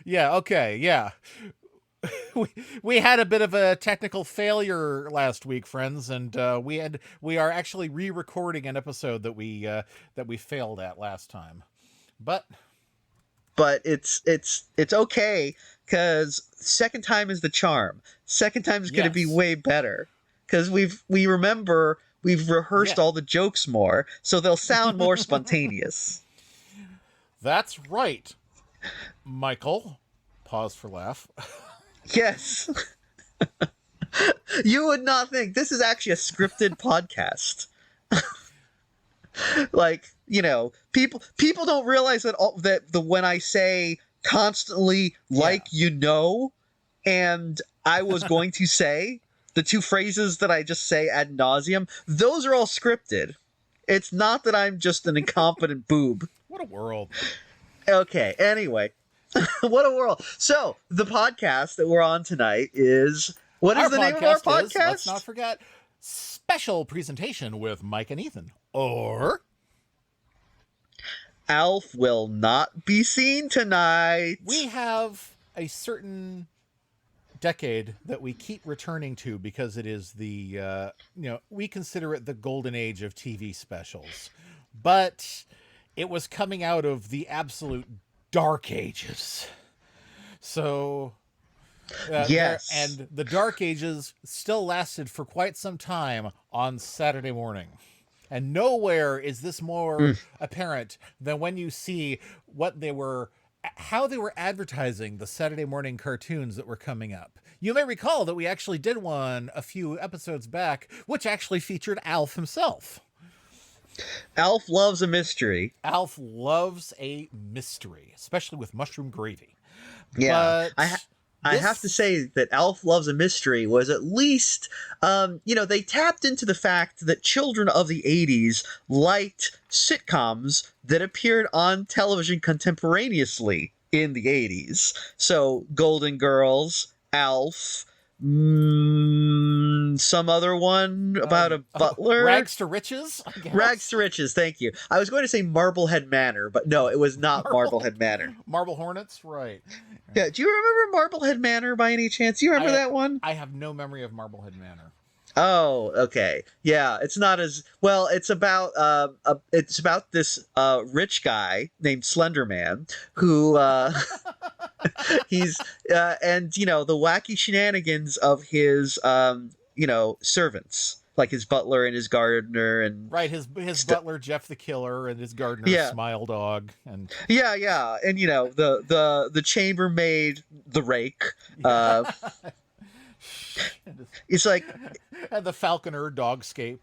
Yeah, okay, yeah. We had a bit of a technical failure last week, friends, and we are actually re-recording an episode that we failed at last time. But But it's okay because second time is the charm. Second time is going to be yes, way better because we remember we've rehearsed yeah, all the jokes more, so they'll sound more spontaneous. that's right, Michael. Pause for laugh. Yes, you would not think this is actually a scripted podcast. Like, people don't realize that the when I say constantly, Yeah, like, and I was going to say the two phrases that I just say ad nauseum, those are all scripted. It's not that I'm just an incompetent boob. what a world. Okay, anyway. What a world. So, the podcast that we're on tonight is, what is Our the name of our podcast is, let's not podcast? forget, special presentation with Mike and Ethan. Or Alf will not be seen tonight. we have a certain decade that we keep returning to because it is we consider it the golden age of TV specials, but it was coming out of the absolute dark ages. So Yes. and the dark ages still lasted for quite some time on Saturday morning. And nowhere is this more apparent than when you see how they were advertising the Saturday morning cartoons that were coming up. You may recall that we actually did one a few episodes back, which actually featured Alf himself. Alf loves a mystery. Alf loves a mystery, especially with mushroom gravy. Yeah. But I have to say that Alf Loves a Mystery was at least, they tapped into the fact that children of the 80s liked sitcoms that appeared on television contemporaneously in the 80s. So, Golden Girls, Alf, some other one about a butler. Rags to Riches, I guess. Rags to Riches, thank you. I was going to say Marblehead Manor, but no, it was not Marblehead Manor. Marble Hornets, right. Yeah, do you remember Marblehead Manor by any chance? Do you remember that one? I have no memory of Marblehead Manor. Oh, okay. Yeah, it's not as well. It's about this rich guy named Slender Man who he's and the wacky shenanigans of his servants, like his butler and his gardener and right, his butler Jeff the Killer and his gardener Smile Dog and yeah, and the chambermaid the rake. It's like and the falconer Dogscape.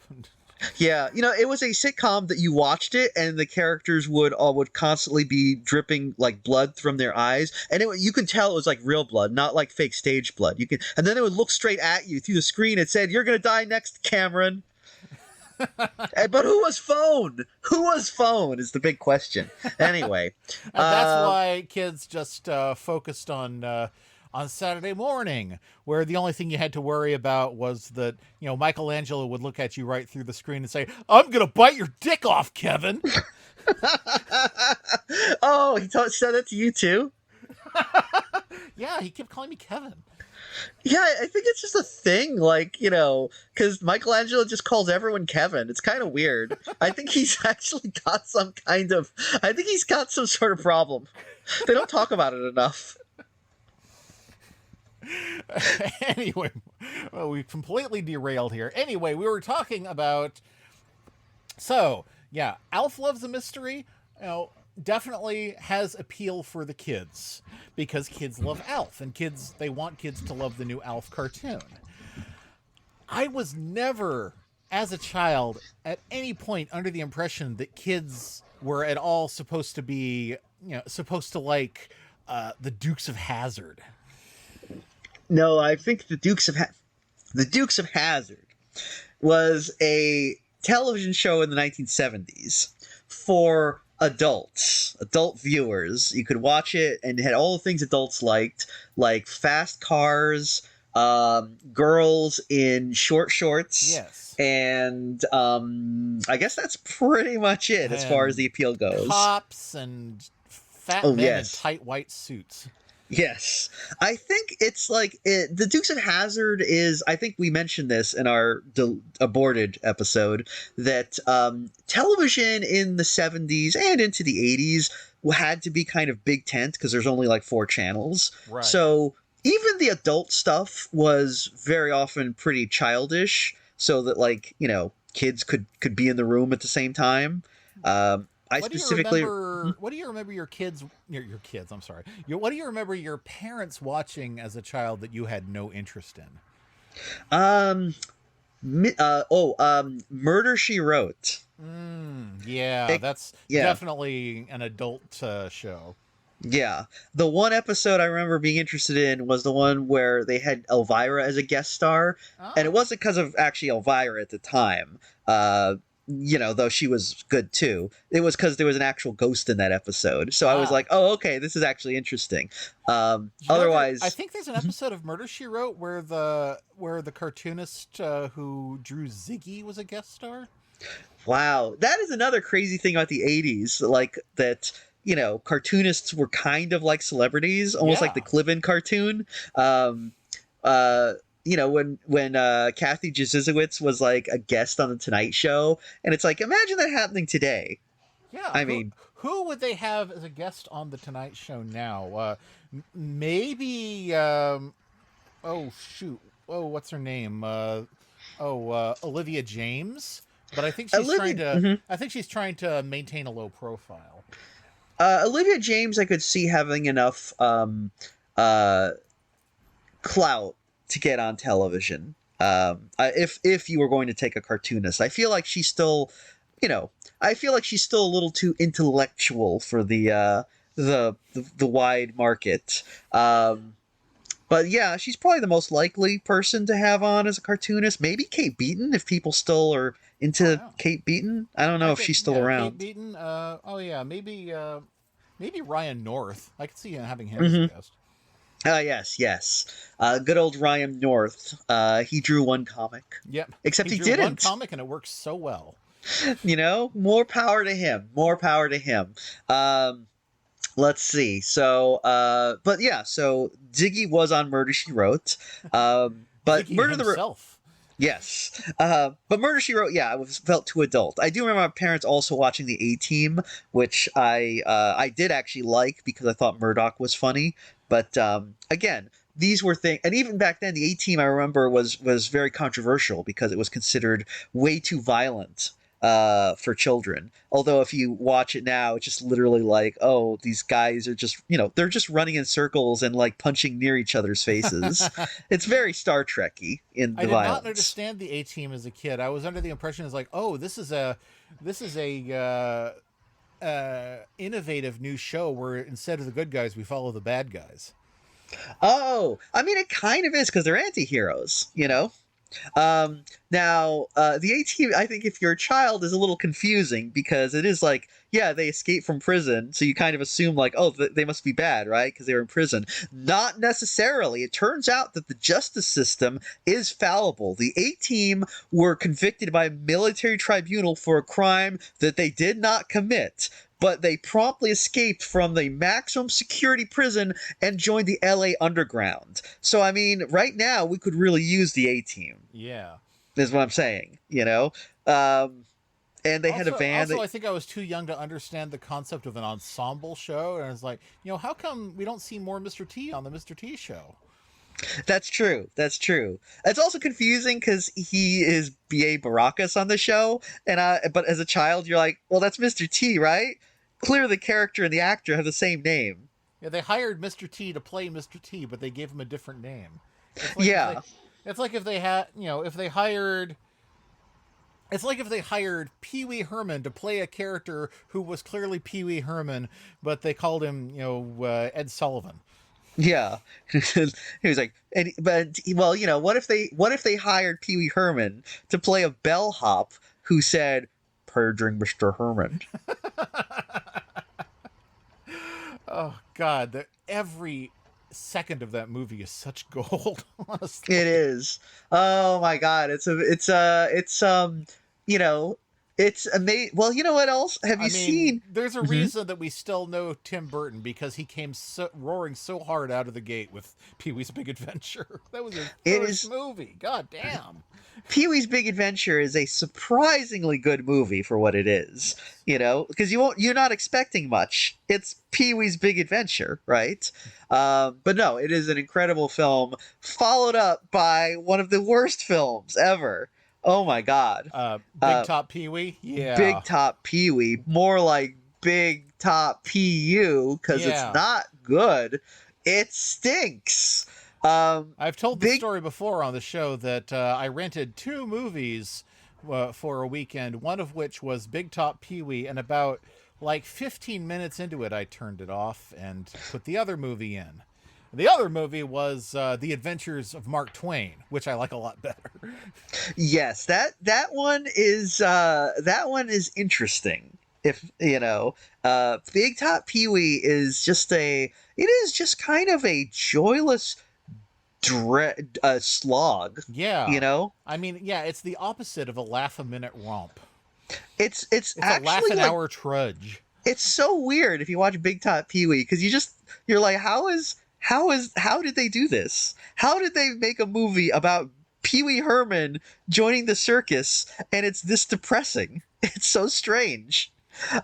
Yeah, it was a sitcom that you watched it, and the characters would constantly be dripping like blood from their eyes, and you could tell it was like real blood, not like fake stage blood. And then it would look straight at you through the screen and said, "You're gonna die next, Cameron." But who was phone? Who was phone is the big question. Anyway, and that's why kids just focused on Saturday morning, where the only thing you had to worry about was that, Michelangelo would look at you right through the screen and say, "I'm going to bite your dick off, Kevin." Oh, he said that to you too? Yeah, he kept calling me Kevin. Yeah, I think it's just a thing, because Michelangelo just calls everyone Kevin. It's kind of weird. I think he's actually got he's got some sort of problem. They don't talk about it enough. Anyway, well, we completely derailed here. Anyway, we were talking about. So, yeah, Alf Loves a Mystery, definitely has appeal for the kids because kids love Alf and they want kids to love the new Alf cartoon. I was never, as a child, at any point under the impression that kids were at all supposed to be, supposed to like the Dukes of Hazzard. No, I think the Dukes of Hazzard was a television show in the 1970s for adult viewers. You could watch it and it had all the things adults liked, like fast cars, girls in short shorts. Yes. And I guess that's pretty much it as far as the appeal goes. Cops and fat men in tight white suits. Yes. I think it's like the Dukes of Hazzard is, I think we mentioned this in our aborted episode, that television in the 70s and into the 80s had to be kind of big tent because there's only like 4 channels. Right. So even the adult stuff was very often pretty childish, so that, like, kids could be in the room at the same time. I What do you specifically remember? What do you remember your kids? Your kids. I'm sorry. What do you remember your parents watching as a child that you had no interest in? Murder She Wrote. Yeah, that's Yeah. definitely an adult show. Yeah. The one episode I remember being interested in was the one where they had Elvira as a guest star. Oh. And it wasn't because of actually Elvira at the time, though she was good too. It was because there was an actual ghost in that episode. So I was like, oh, okay, this is actually interesting. Otherwise... I think there's an episode of Murder, She Wrote where the cartoonist who drew Ziggy was a guest star. Wow. That is another crazy thing about the 80s, like that... cartoonists were kind of like celebrities, almost like the Cliven cartoon. When Kathy Jezisiewicz was like a guest on the Tonight Show, and it's like, imagine that happening today. Yeah, I mean, who would they have as a guest on the Tonight Show now? Maybe. What's her name? Olivia James. But I think she's trying to. Mm-hmm. I think she's trying to maintain a low profile. Olivia James, I could see having enough clout to get on television. If you were going to take a cartoonist, I feel like she's still, I feel like she's still a little too intellectual for the wide market. But yeah, she's probably the most likely person to have on as a cartoonist. Maybe Kate Beaton, if people still are into Kate Beaton. I don't know if she's still around. Kate Beaton. Maybe Ryan North. I could see having him as a guest. Yes. Good old Ryan North. He drew one comic. Yep. Except he drew didn't. One comic, and it works so well. More power to him. Let's see. So Ziggy was on Murder, She Wrote. But Ziggy Murder himself. Yes. But Murder, She Wrote, it felt too adult. I do remember my parents also watching the A-Team, which I did actually like because I thought Murdoch was funny. But again, these were things, and even back then, the A-Team, I remember, was very controversial because it was considered way too violent for children. Although if you watch it now, it's just literally like, oh, these guys are just, they're just running in circles and like punching near each other's faces. It's very Star Trek-y in the violence. I did not understand the A-Team as a kid. I was under the impression it's like, oh, this is a innovative new show where instead of the good guys, we follow the bad guys. Oh, I mean, it kind of is because they're anti-heroes, Now, the A-Team, I think if you're a child, is a little confusing because it is like, they escaped from prison, so you kind of assume like, oh, they must be bad, right? Because they were in prison. Not necessarily. It turns out that the justice system is fallible. The A-Team were convicted by a military tribunal for a crime that they did not commit, but they promptly escaped from the maximum security prison and joined the LA Underground. So, I mean, right now, we could really use the A-Team. Yeah. Is what I'm saying, And they had a van. Also, I think I was too young to understand the concept of an ensemble show. And I was like, how come we don't see more Mr. T on the Mr. T show? That's true. It's also confusing because he is B.A. Baracus on the show. But as a child, you're like, well, that's Mr. T, right? Clearly, the character and the actor have the same name. Yeah, they hired Mr. T to play Mr. T, but they gave him a different name. It's like if they had, if they hired... It's like if they hired Pee Wee Herman to play a character who was clearly Pee Wee Herman, but they called him, Ed Sullivan. Yeah, he was like, what if they hired Pee Wee Herman to play a bellhop who said, "Paging Mr. Herman"? Oh God, every second of that movie is such gold. Honestly, it is. Oh my God, it's It's amazing. Well, you know what else? Have you seen? There's a reason that we still know Tim Burton, because he came roaring so hard out of the gate with Pee-wee's Big Adventure. That was his first movie. God damn. Pee-wee's Big Adventure is a surprisingly good movie for what it is, because you're not expecting much. It's Pee-wee's Big Adventure, right? But no, it is an incredible film, followed up by one of the worst films ever. Oh my God. Big Top Pee-wee? Yeah. Big Top Pee-wee. More like Big Top P.U. because it's not good. It stinks. I've told the story before on the show that I rented 2 movies for a weekend, one of which was Big Top Pee-wee, and about 15 minutes into it, I turned it off and put the other movie in. The other movie was The Adventures of Mark Twain, which I like a lot better. Yes, that one is interesting. If Big Top Pee-wee is just kind of a joyless slog. Yeah. I mean, yeah, it's the opposite of a laugh-a-minute romp. It's actually a laugh-an-hour trudge. It's so weird if you watch Big Top Pee-wee, because you're like, how did they do this? How did they make a movie about Pee-wee Herman joining the circus and it's this depressing? It's so strange.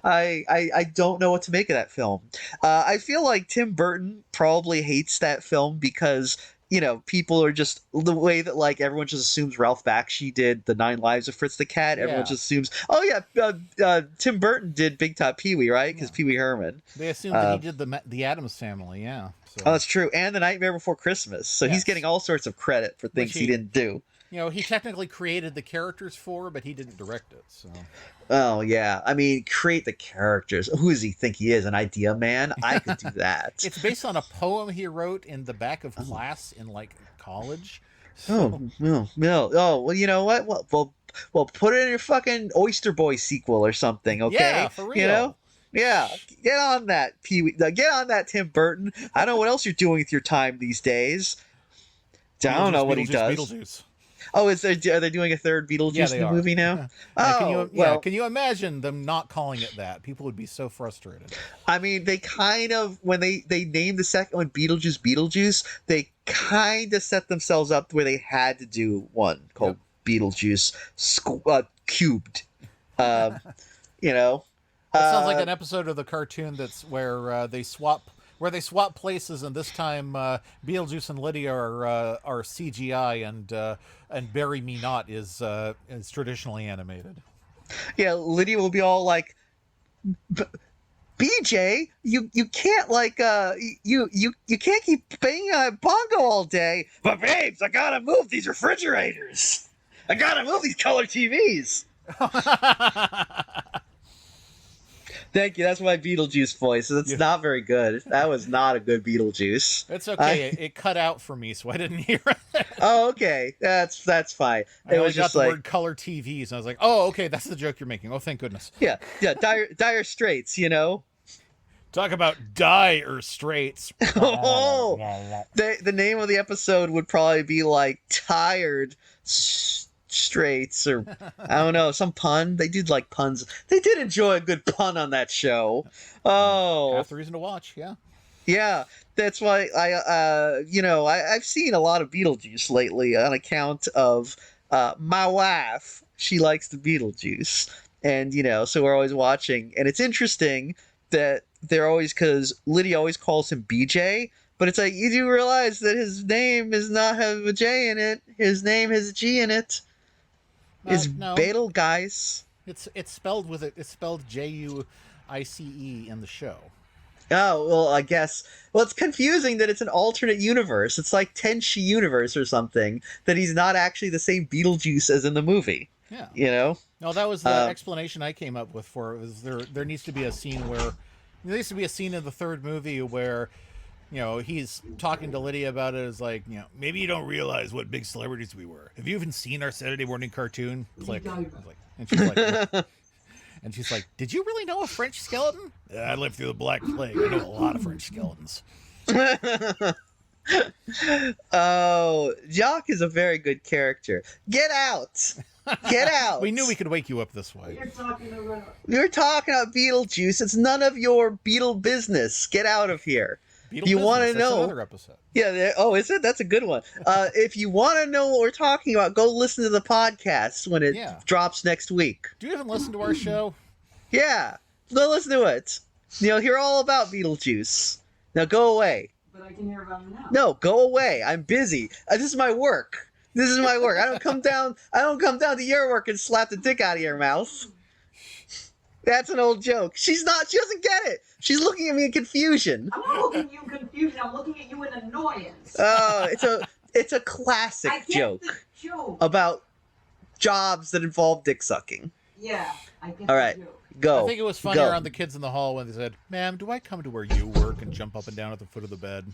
I don't know what to make of that film. I feel like Tim Burton probably hates that film because people are just the way that everyone just assumes Ralph Bakshi did The 9 Lives of Fritz the Cat. Yeah. Everyone just assumes, oh yeah, Tim Burton did Big Top Pee-wee, right? Because Pee-wee Herman. They assume that he did the Addams Family, yeah. So. Oh, that's true, and The Nightmare Before Christmas. So he's getting all sorts of credit for things he didn't do. He technically created the characters for, but he didn't direct it. So. Oh yeah, I mean, create the characters. Who does he think he is? An idea man? I could do that. It's based on a poem he wrote in the back of class in college. So. Oh no! Oh well, you know what? Well, put it in your fucking Oyster Boy sequel or something, okay? Yeah, for real. Yeah, get on that, Pee-wee. Get on that, Tim Burton. I don't know what else you're doing with your time these days. I don't know what he does. Beetlejuice. Oh, are they doing a third Beetlejuice in the movie now? Can you imagine them not calling it that? People would be so frustrated. I mean, they kind of, when they named the second one Beetlejuice, they kind of set themselves up where they had to do one called Beetlejuice Cubed. That sounds like an episode of the cartoon that's where they swap places, and this time Beetlejuice and Lydia are CGI, and Bury Me Not is traditionally animated. Yeah, Lydia will be all like, BJ, you can't you can't keep banging on a bongo all day. But babes, I gotta move these refrigerators. I gotta move these color TVs. Thank you. That's my Beetlejuice voice. That's not very good. That was not a good Beetlejuice. It's okay. It cut out for me, so I didn't hear it. Oh, okay. That's fine. I was just got the word color TVs, and I was like, oh, okay, that's the joke you're making. Oh, thank goodness. Yeah. Dire Straits, Talk about dire straits. Oh, the name of the episode would probably be Tired Straits, or I don't know, some pun. They did like puns. They did enjoy a good pun on that show. Oh, half the reason to watch. Yeah, that's why I've seen a lot of Beetlejuice lately on account of my wife. She likes the Beetlejuice, and so we're always watching, and it's interesting that they're always, because Lydia always calls him BJ. But it's like, you do realize that his name does not have a J in it. His name has a G in it. It's no. Betelgeuse. It's spelled It's spelled Juice in the show. Oh, well, I guess. Well, it's confusing that it's an alternate universe. It's like Tenchi universe or something, that he's not actually the same Beetlejuice as in the movie. Yeah. No, that was the explanation I came up with for it. Was there needs to be a scene where there needs to be a scene in the third movie where he's talking to Lydia about it. It's like, maybe you don't realize what big celebrities we were. Have you even seen our Saturday morning cartoon? Click. And she's like, did you really know a French skeleton? I lived through the Black Plague. I know a lot of French skeletons. Oh, Jock is a very good character. Get out! Get out. We knew we could wake you up this way. You're talking about Beetlejuice. It's none of your Beetle business. Get out of here. Beetle If you Business, want to that's know, another episode. Yeah. Oh, is it? That's a good one. If you want to know what we're talking about, go listen to the podcast when it drops next week. Do you even listen to our show? Yeah. Go listen to it. You'll hear all about Beetlejuice. Now go away. But I can hear about it now. No, go away. I'm busy. This is my work. This is my work. I don't come down to your work and slap the dick out of your mouth. That's an old joke. She doesn't get it. She's looking at me in confusion. I'm not looking at you in confusion. I'm looking at you in annoyance. Oh, it's a classic joke about jobs that involve dick sucking. Yeah, I get all right, the joke. Go. I think it was funnier on the kids in the hall when they said, "Ma'am, do I come to where you work and jump up and down at the foot of the bed?"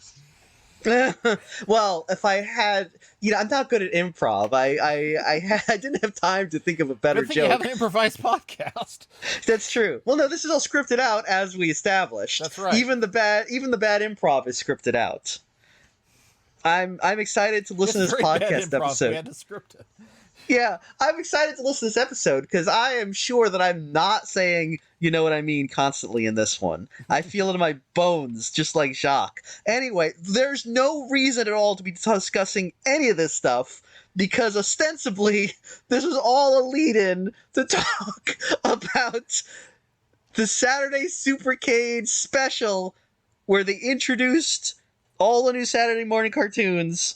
Well, if I had, I'm not good at improv. I didn't have time to think of a better joke. You have an improvised podcast. That's true. Well, no, this is all scripted out as we established. That's right. Even the bad improv is scripted out. I'm excited to listen to this podcast episode. We had to script it. Yeah, I'm excited to listen to this episode because I am sure that I'm not saying "you know what I mean" constantly in this one. I feel it in my bones, just like Jacques. Anyway, there's no reason at all to be discussing any of this stuff because ostensibly this was all a lead-in to talk about the Saturday Supercade special where they introduced all the new Saturday morning cartoons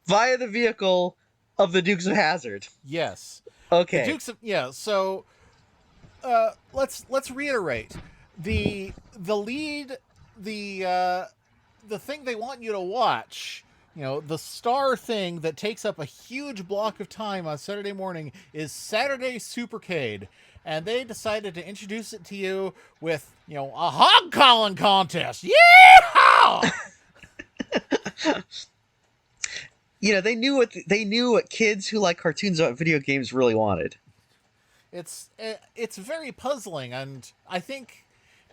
via the vehicle of the Dukes of Hazzard. Yes. Okay. The Dukes of So, let's reiterate the lead, the thing they want you to watch. The star thing that takes up a huge block of time on Saturday morning is Saturday Supercade, and they decided to introduce it to you with a hog calling contest. Yeah. They knew what kids who like cartoons about video games really wanted. It's very puzzling, and I think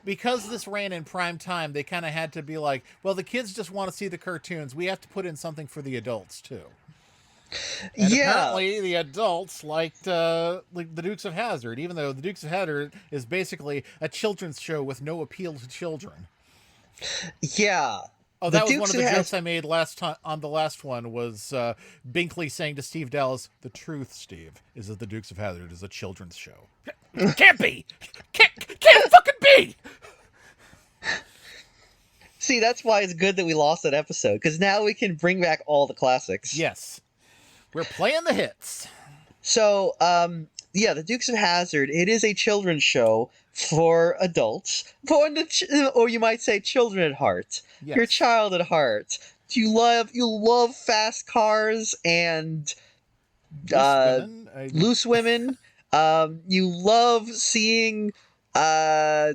because this ran in prime time, they kind of had to be like, well, the kids just want to see the cartoons. We have to put in something for the adults too. And apparently the adults liked the Dukes of Hazzard, even though the Dukes of Hazzard is basically a children's show with no appeal to children. Yeah. Oh, that was one of the jokes I made last time on the last one was Binkley saying to Steve Dallas, "The truth, Steve, is that the Dukes of Hazzard is a children's show." Can't be! Can't fucking be! See, that's why it's good that we lost that episode, because now we can bring back all the classics. Yes. We're playing the hits. So, the Dukes of Hazzard, it is a children's show for adults, or you might say children at heart. Yes. Your child at heart. You love fast cars and loose women. You love seeing I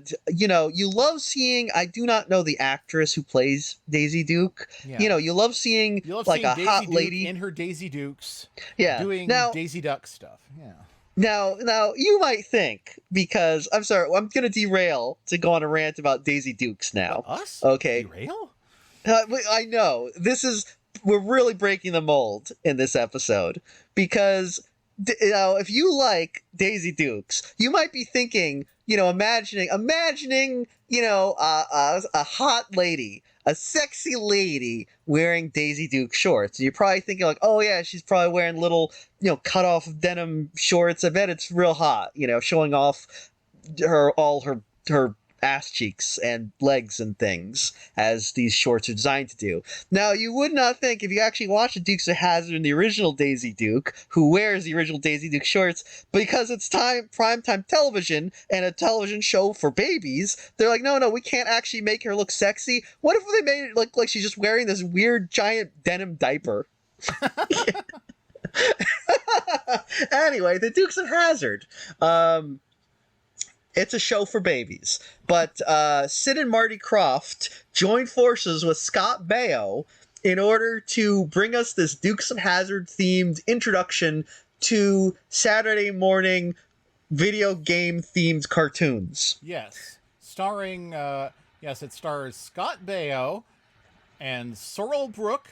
do not know the actress who plays Daisy Duke. Yeah. You love seeing a Daisy hot Duke lady in her Daisy Dukes. Yeah. Doing Daisy Duck stuff. Yeah. Now you might think, because I'm sorry, I'm going to derail to go on a rant about Daisy Dukes now. Us? Okay. Derail? I know. We're really breaking the mold in this episode because if you like Daisy Dukes, you might be thinking, imagining, a hot lady, a sexy lady wearing Daisy Duke shorts. You're probably thinking like, oh yeah, she's probably wearing little, cut off denim shorts. I bet it's real hot, showing off all her ass cheeks and legs and things, as these shorts are designed to do. Now, you would not think, if you actually watch the Dukes of Hazzard and the original Daisy Duke, who wears the original Daisy Duke shorts, because it's primetime television and a television show for babies, they're like, no, we can't actually make her look sexy. What if they made it look like she's just wearing this weird giant denim diaper? Anyway, the Dukes of Hazzard. It's a show for babies. But Sid and Marty Kroft joined forces with Scott Baio in order to bring us this Dukes of Hazzard themed introduction to Saturday morning video game themed cartoons. Yes. Starring, it stars Scott Baio and Sorrel Brook,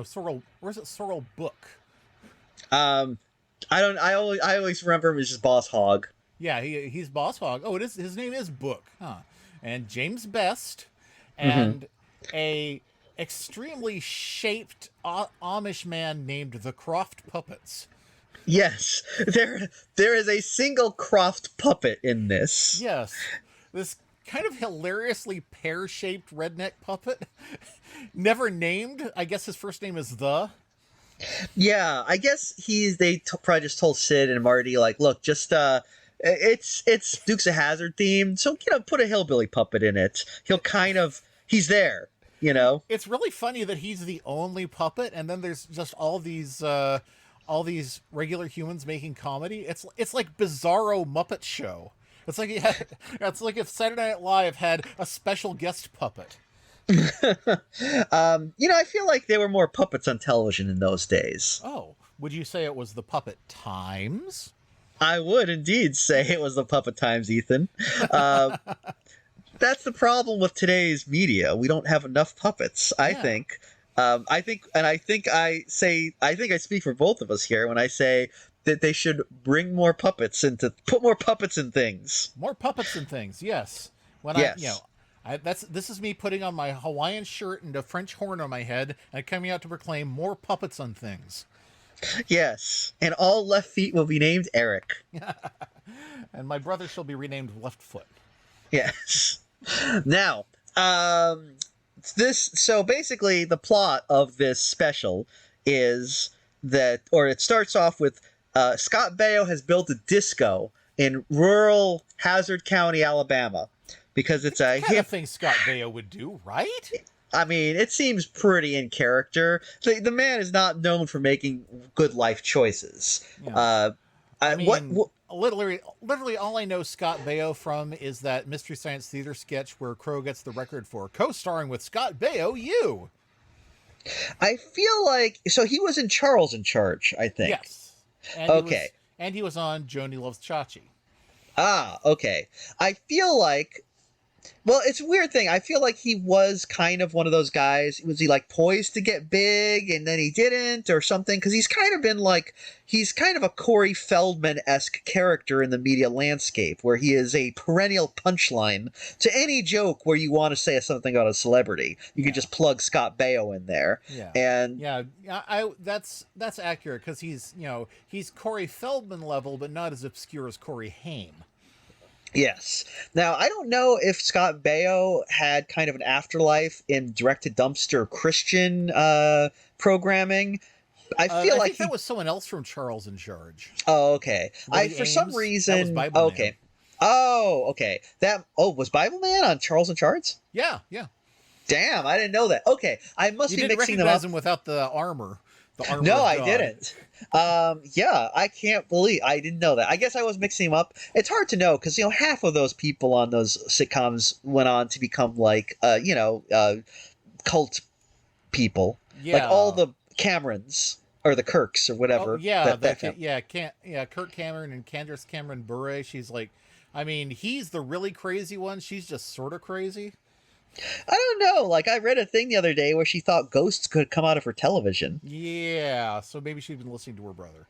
Sorrel, or is it Sorrel Book? I always remember him as just Boss Hogg. Yeah, he's Boss Hogg. Oh, his name is Book, huh? And James Best, Mm-hmm. and a extremely shaped Amish man named the Kroft Puppets. Yes, there is a single Kroft puppet in this. Yes, this kind of hilariously pear-shaped redneck puppet, never named. I guess his first name is The. Yeah, I guess probably just told Sid and Marty, like, look, just it's Dukes of Hazzard themed, so put a hillbilly puppet in it. He's there, It's really funny that he's the only puppet, and then there's just all these regular humans making comedy. It's like Bizarro Muppet Show. It's like it's like if Saturday Night Live had a special guest puppet. I feel like there were more puppets on television in those days. Oh, would you say it was the Puppet Times? I would indeed say it was the Puppet Times, Ethan. That's the problem with today's media. We don't have enough puppets, I think. I think I speak for both of us here when I say that they should put more puppets in things. More puppets in things, yes. Yes. This is me putting on my Hawaiian shirt and a French horn on my head and coming out to proclaim more puppets on things. Yes, and all left feet will be named Eric. And my brother shall be renamed Left Foot. Yes. Now, so basically the plot of this special is it starts off with Scott Baio has built a disco in rural Hazzard County, Alabama, because it's a kind of thing Scott Baio would do, right? I mean, it seems pretty in character. The man is not known for making good life choices. Yeah. What Literally all I know Scott Baio from is that Mystery Science Theater sketch where Crow gets the record for co-starring with Scott Baio, you. I feel like he was in Charles in Charge, I think. Yes. And okay. He was on Joni Loves Chachi. Ah, okay. I feel like, well, it's a weird thing. I feel like he was kind of one of those guys. Was he like poised to get big and then he didn't or something? Because he's kind of a Corey Feldman-esque character in the media landscape where he is a perennial punchline to any joke where you want to say something about a celebrity. You can just plug Scott Baio in there. Yeah. And that's accurate because he's Corey Feldman level, but not as obscure as Corey Haim. Yes. Now, I don't know if Scott Baio had kind of an afterlife in direct-to-dumpster Christian programming. I think that was someone else from Charles in Charge. Oh, okay. For some reason. That was Bible okay. Man. Oh, okay. Was Bible Man on Charles in Charge? Yeah. Damn, I didn't know that. Okay, I must be mixing them up. You didn't recognize him without the armor. No, I didn't. Yeah, I can't believe I didn't know that. I guess I was mixing them up. It's hard to know because half of those people on those sitcoms went on to become like cult people. Yeah. Like all the Camerons or the Kirks or whatever. Oh, yeah, that Kirk Cameron and Candace Cameron Bure. She's like, I mean, he's the really crazy one. She's just sort of crazy. I don't know. Like, I read a thing the other day where she thought ghosts could come out of her television. Yeah, so maybe she'd been listening to her brother.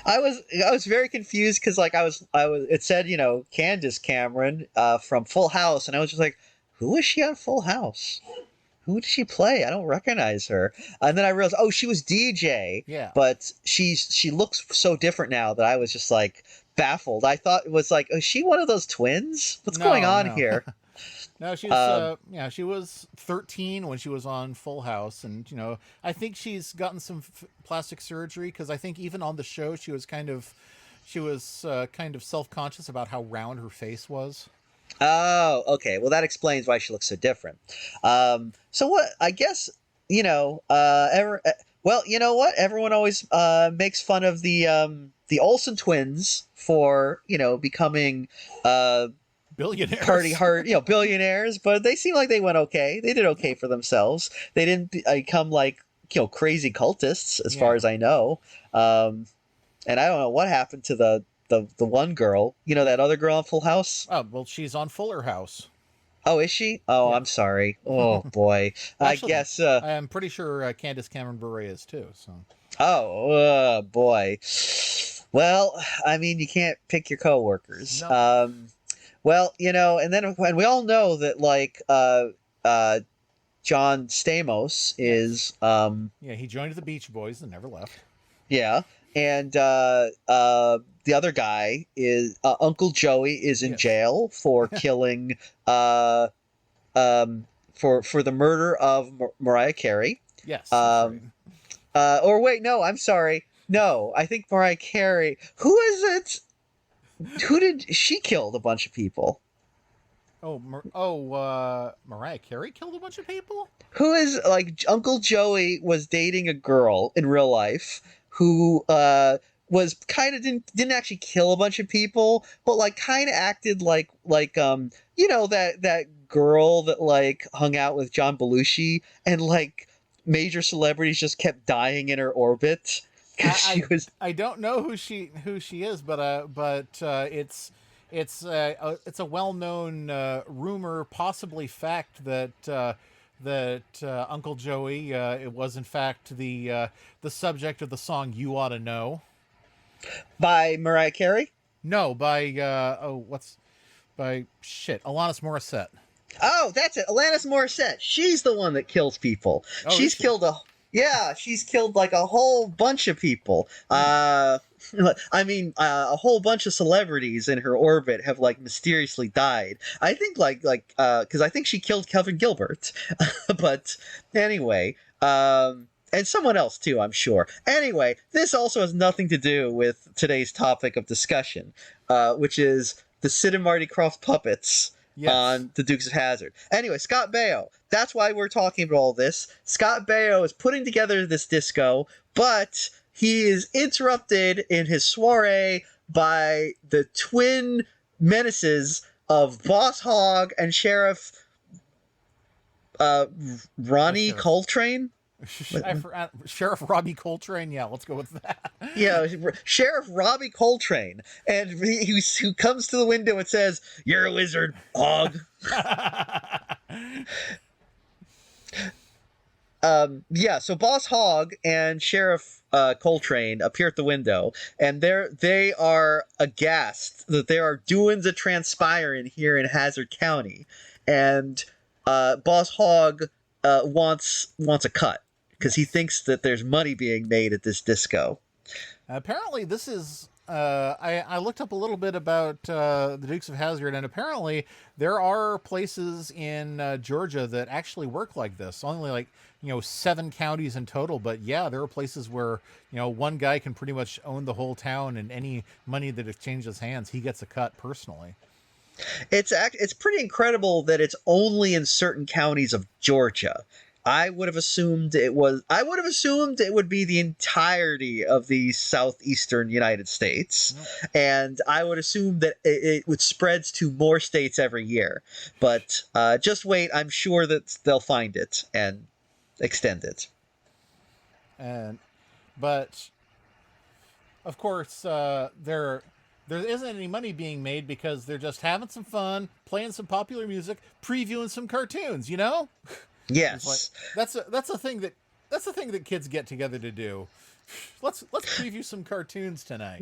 I was very confused because it said Candace Cameron from Full House, and I was just like, who is she on Full House? Who did she play? I don't recognize her. And then I realized, she was DJ. Yeah. But she looks so different now that I was just like baffled. I thought it was like, is she one of those twins? What's going on here? No, she was 13 when she was on Full House, and I think she's gotten some plastic surgery because I think even on the show she was kind of self-conscious about how round her face was. Oh, okay. Well, that explains why she looks so different. So what? I guess you know what? Everyone always makes fun of the Olsen twins for becoming billionaires, party hard, billionaires, but they seem like they went okay. They did okay for themselves. They didn't become like crazy cultists, as far as I know. And I don't know what happened to the one girl. That other girl on Full House. Oh well, she's on Fuller House. Oh, is she? Oh, yeah. I'm sorry. Oh boy. Actually, I guess I'm pretty sure Candace Cameron Bure is too. So. Oh, boy. Well, I mean, you can't pick your coworkers. No. Well, and we all know that uh, John Stamos Yes. is Yeah, he joined the Beach Boys and never left. yeah, and the other guy is Uncle Joey is in Yes. jail for killing uh for the murder of Mariah Carey. Yes. That's right. Or wait, no, I'm sorry. No, I think Mariah Carey. Who is it? Who did she killed a bunch of people? Mariah Carey killed a bunch of people? Who is like Uncle Joey was dating a girl in real life who was kind of didn't actually kill a bunch of people, but like kind of acted like that girl that like hung out with John Belushi and like major celebrities just kept dying in her orbit because she was. I don't know who she is, but it's a well known rumor, possibly fact that Uncle Joey it was in fact the subject of the song "You Ought to Know." By Mariah Carey? No, by Alanis Morissette. Oh, that's it. Alanis Morissette. She's the one that kills people. Oh, She's killed she's killed like a whole bunch of people. I mean, a whole bunch of celebrities in her orbit have like mysteriously died. I think because I think she killed Kevin Gilbert. But anyway, and someone else too, I'm sure. Anyway, this also has nothing to do with today's topic of discussion, which is the Sid and Marty Kroft puppets. Yes. On the Dukes of Hazzard. Anyway, Scott Baio. That's why we're talking about all this. Scott Baio is putting together this disco, but he is interrupted in his soiree by the twin menaces of Boss Hogg and Sheriff Ronnie Coltrane. Sheriff Robbie Coltrane. Yeah, let's go with that. Yeah, Sheriff Robbie Coltrane, and who comes to the window and says, "You're a wizard, Hogg." Yeah. So Boss Hogg and Sheriff Coltrane appear at the window, and they are aghast that there are doings a transpiring here in Hazzard County, and Boss Hogg wants a cut. Because he thinks that there's money being made at this disco. Apparently, this is. I looked up a little bit about the Dukes of Hazzard, and apparently there are places in Georgia that actually work like this. Only 7 counties in total, but yeah, there are places where one guy can pretty much own the whole town, and any money that exchanges hands, he gets a cut personally. It's pretty incredible that it's only in certain counties of Georgia. I would have assumed it would be the entirety of the southeastern United States, and I would assume that it would spreads to more states every year. But just wait, I'm sure that they'll find it and extend it. But of course, there isn't any money being made because they're just having some fun, playing some popular music, previewing some cartoons. Yes, that's a thing that kids get together to do. Let's preview some cartoons tonight.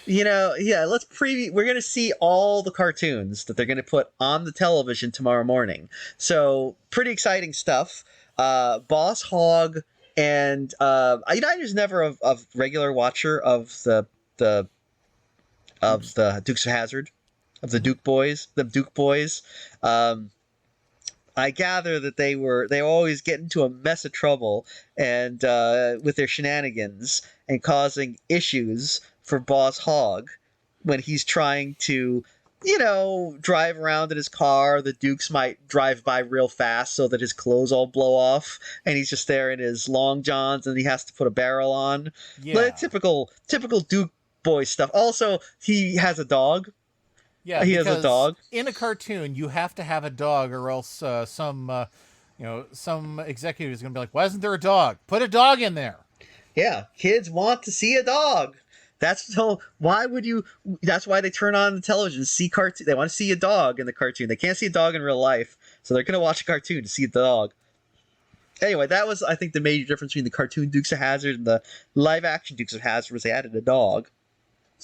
Let's preview. We're gonna see all the cartoons that they're gonna put on the television tomorrow morning. So pretty exciting stuff. Boss Hogg and I was never a regular watcher of the Dukes of Hazzard, of the Duke Boys. I gather that they always get into a mess of trouble and with their shenanigans and causing issues for Boss Hogg when he's trying to, drive around in his car. The Dukes might drive by real fast so that his clothes all blow off, and he's just there in his long johns and he has to put a barrel on. Yeah. But typical Duke boy stuff. Also, he has a dog. Yeah, he has a dog. In a cartoon, you have to have a dog, or else some executive is going to be like, "Why isn't there a dog? Put a dog in there." Yeah, kids want to see a dog. That's why they turn on the television to see cartoon. They want to see a dog in the cartoon. They can't see a dog in real life, so they're going to watch a cartoon to see the dog. Anyway, that was, I think, the major difference between the cartoon Dukes of Hazzard and the live-action Dukes of Hazzard was they added a dog.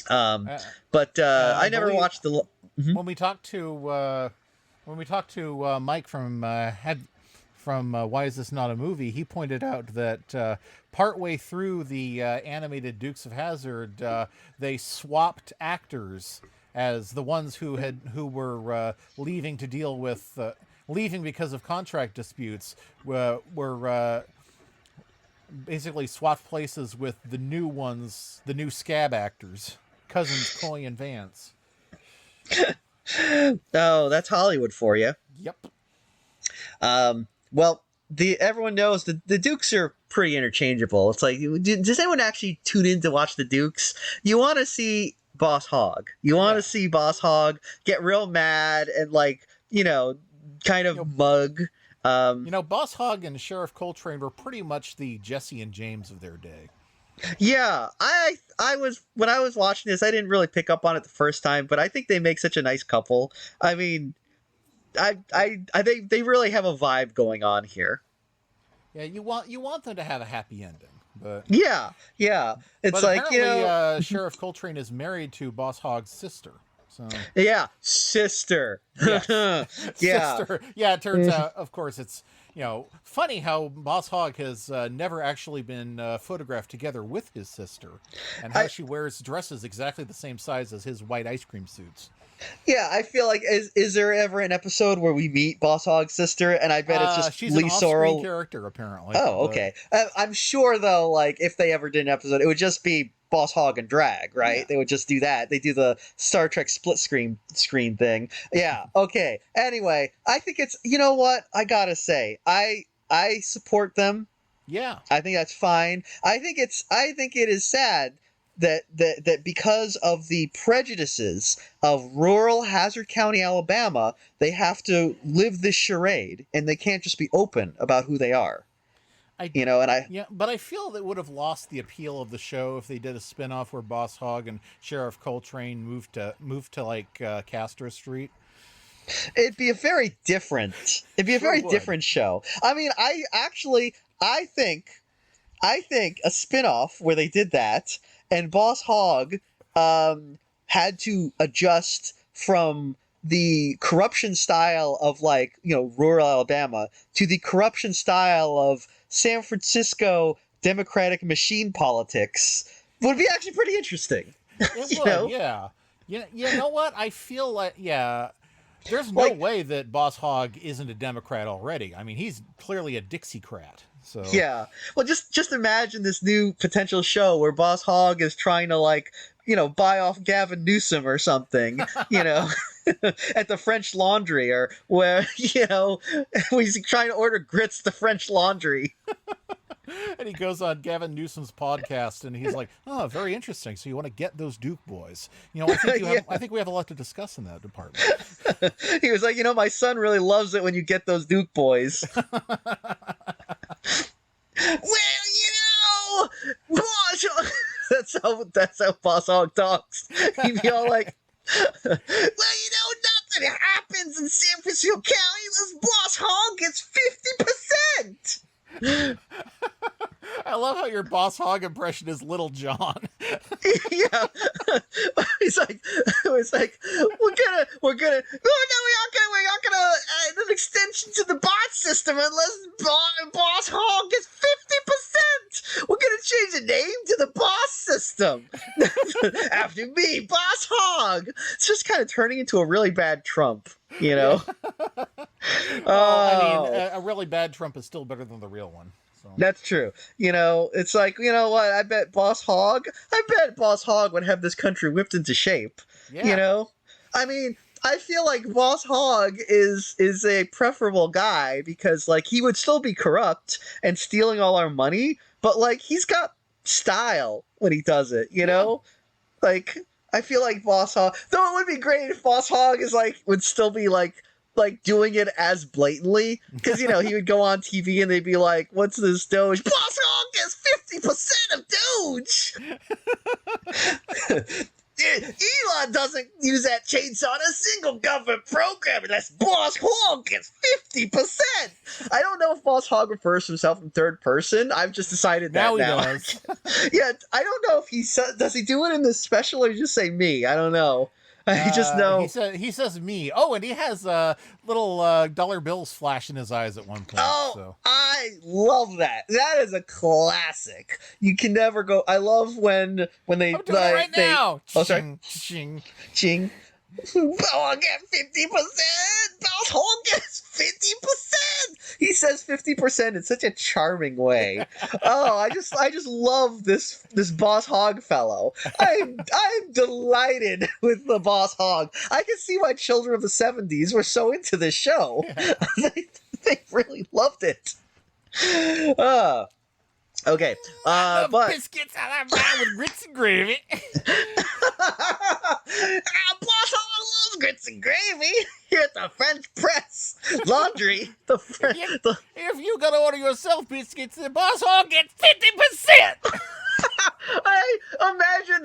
But I never watched the. When we talked to Mike from Why Is This Not a Movie, he pointed out that partway through the animated Dukes of Hazzard, they swapped actors as the ones who were leaving to deal with leaving because of contract disputes were basically swapped places with the new ones, the new scab actors, cousins Coy and Vance. Oh, that's Hollywood for you. Yep. Well, everyone knows the Dukes are pretty interchangeable. It's like, does anyone actually tune in to watch the Dukes? You want to see Boss Hogg. You want to see Boss Hogg get real mad and kind of mug. Boss Hogg and Sheriff Coltrane were pretty much the Jesse and James of their day. Yeah, I was when I was watching this, I didn't really pick up on it the first time, but I think they make such a nice couple. I mean, I think they really have a vibe going on here. Yeah, you want them to have a happy ending, but yeah, it's like Sheriff Coltrane is married to Boss Hogg's sister. So yeah, sister. Yes. Yeah, sister. Yeah, it turns out, of course, it's funny how Boss Hogg has never actually been photographed together with his sister, and how she wears dresses exactly the same size as his white ice cream suits. Yeah, I feel like is there ever an episode where we meet Boss Hogg's sister? And I bet it's just she's Lee an Sorrell off-screen character apparently. Oh, okay. I'm sure though, like if they ever did an episode, it would just be Boss Hogg and Drag, right? Yeah. They would just do that. They do the Star Trek split screen thing. Yeah. Okay. Anyway, I think it's what I gotta say. I support them. Yeah. I think that's fine. I think it is sad that because of the prejudices of rural Hazzard County, Alabama, they have to live this charade and they can't just be open about who they are. But I feel that would have lost the appeal of the show if they did a spinoff where Boss Hogg and Sheriff Coltrane moved to like Castro Street. It'd be a very different show. I mean, I think a spinoff where they did that and Boss Hogg had to adjust from the corruption style of rural Alabama to the corruption style of San Francisco Democratic machine politics would be actually pretty interesting. It would, yeah. You know what? I feel like, there's no way that Boss Hogg isn't a Democrat already. I mean, he's clearly a Dixiecrat. So yeah. Well, just imagine this new potential show where Boss Hogg is trying to buy off Gavin Newsom or something, at the French Laundry, or where he's trying to order grits to French Laundry. And he goes on Gavin Newsom's podcast and he's like, "Oh, very interesting. So you want to get those Duke boys? I think we have a lot to discuss in that department." He was like, my son really loves it when you get those Duke boys. Well, Boss Hogg. That's how Boss Hogg talks. He'd be all like, "Well, nothing happens in San Francisco County unless Boss Hogg gets 50%. I love how your Boss Hogg impression is Little John. Yeah. He's like, we're gonna. Oh no, we're not gonna add an extension to the bot system unless Boss Hogg gets 50%. We're gonna change the name to the boss system. After me, Boss Hogg. It's just kind of turning into a really bad Trump, Well, I mean, a really bad Trump is still better than the real one. So. That's true. It's like, what? I bet Boss Hogg would have this country whipped into shape. Yeah. I mean, I feel like Boss Hogg is a preferable guy because he would still be corrupt and stealing all our money, but he's got style when he does it, I feel like Boss Hogg, though it would be great if Boss Hogg would still be doing it as blatantly, because he would go on TV and they'd be like, "What's this Doge?" Boss Hogg gets 50% of Doge. Elon doesn't use that chainsaw in a single government program unless Boss Hogg gets 50%. I don't know if Boss Hogg refers to himself in third person. I've just decided that Now he now. does. Yeah, I don't know if does he do it in this special or just say me? I don't know. I just know. He says me. Oh, and he has little dollar bills flash in his eyes at one point. Oh, so. I love that. That is a classic. You can never go. I love when they. I'm doing it right now. Oh, sorry. Ching. Ching. I'll get 50%. Boss Hogg gets 50%. He says 50% in such a charming way. Oh, I just love this Boss Hogg fellow. I'm delighted with the Boss Hogg. I can see why children of the 70s were so into this show. Yeah. They really loved it. Okay. But biscuits out of mine with grits and gravy. Boss Hogg loves grits and gravy here at the French Press Laundry. If you gotta order yourself biscuits, the Boss Hogg gets 50%. I imagine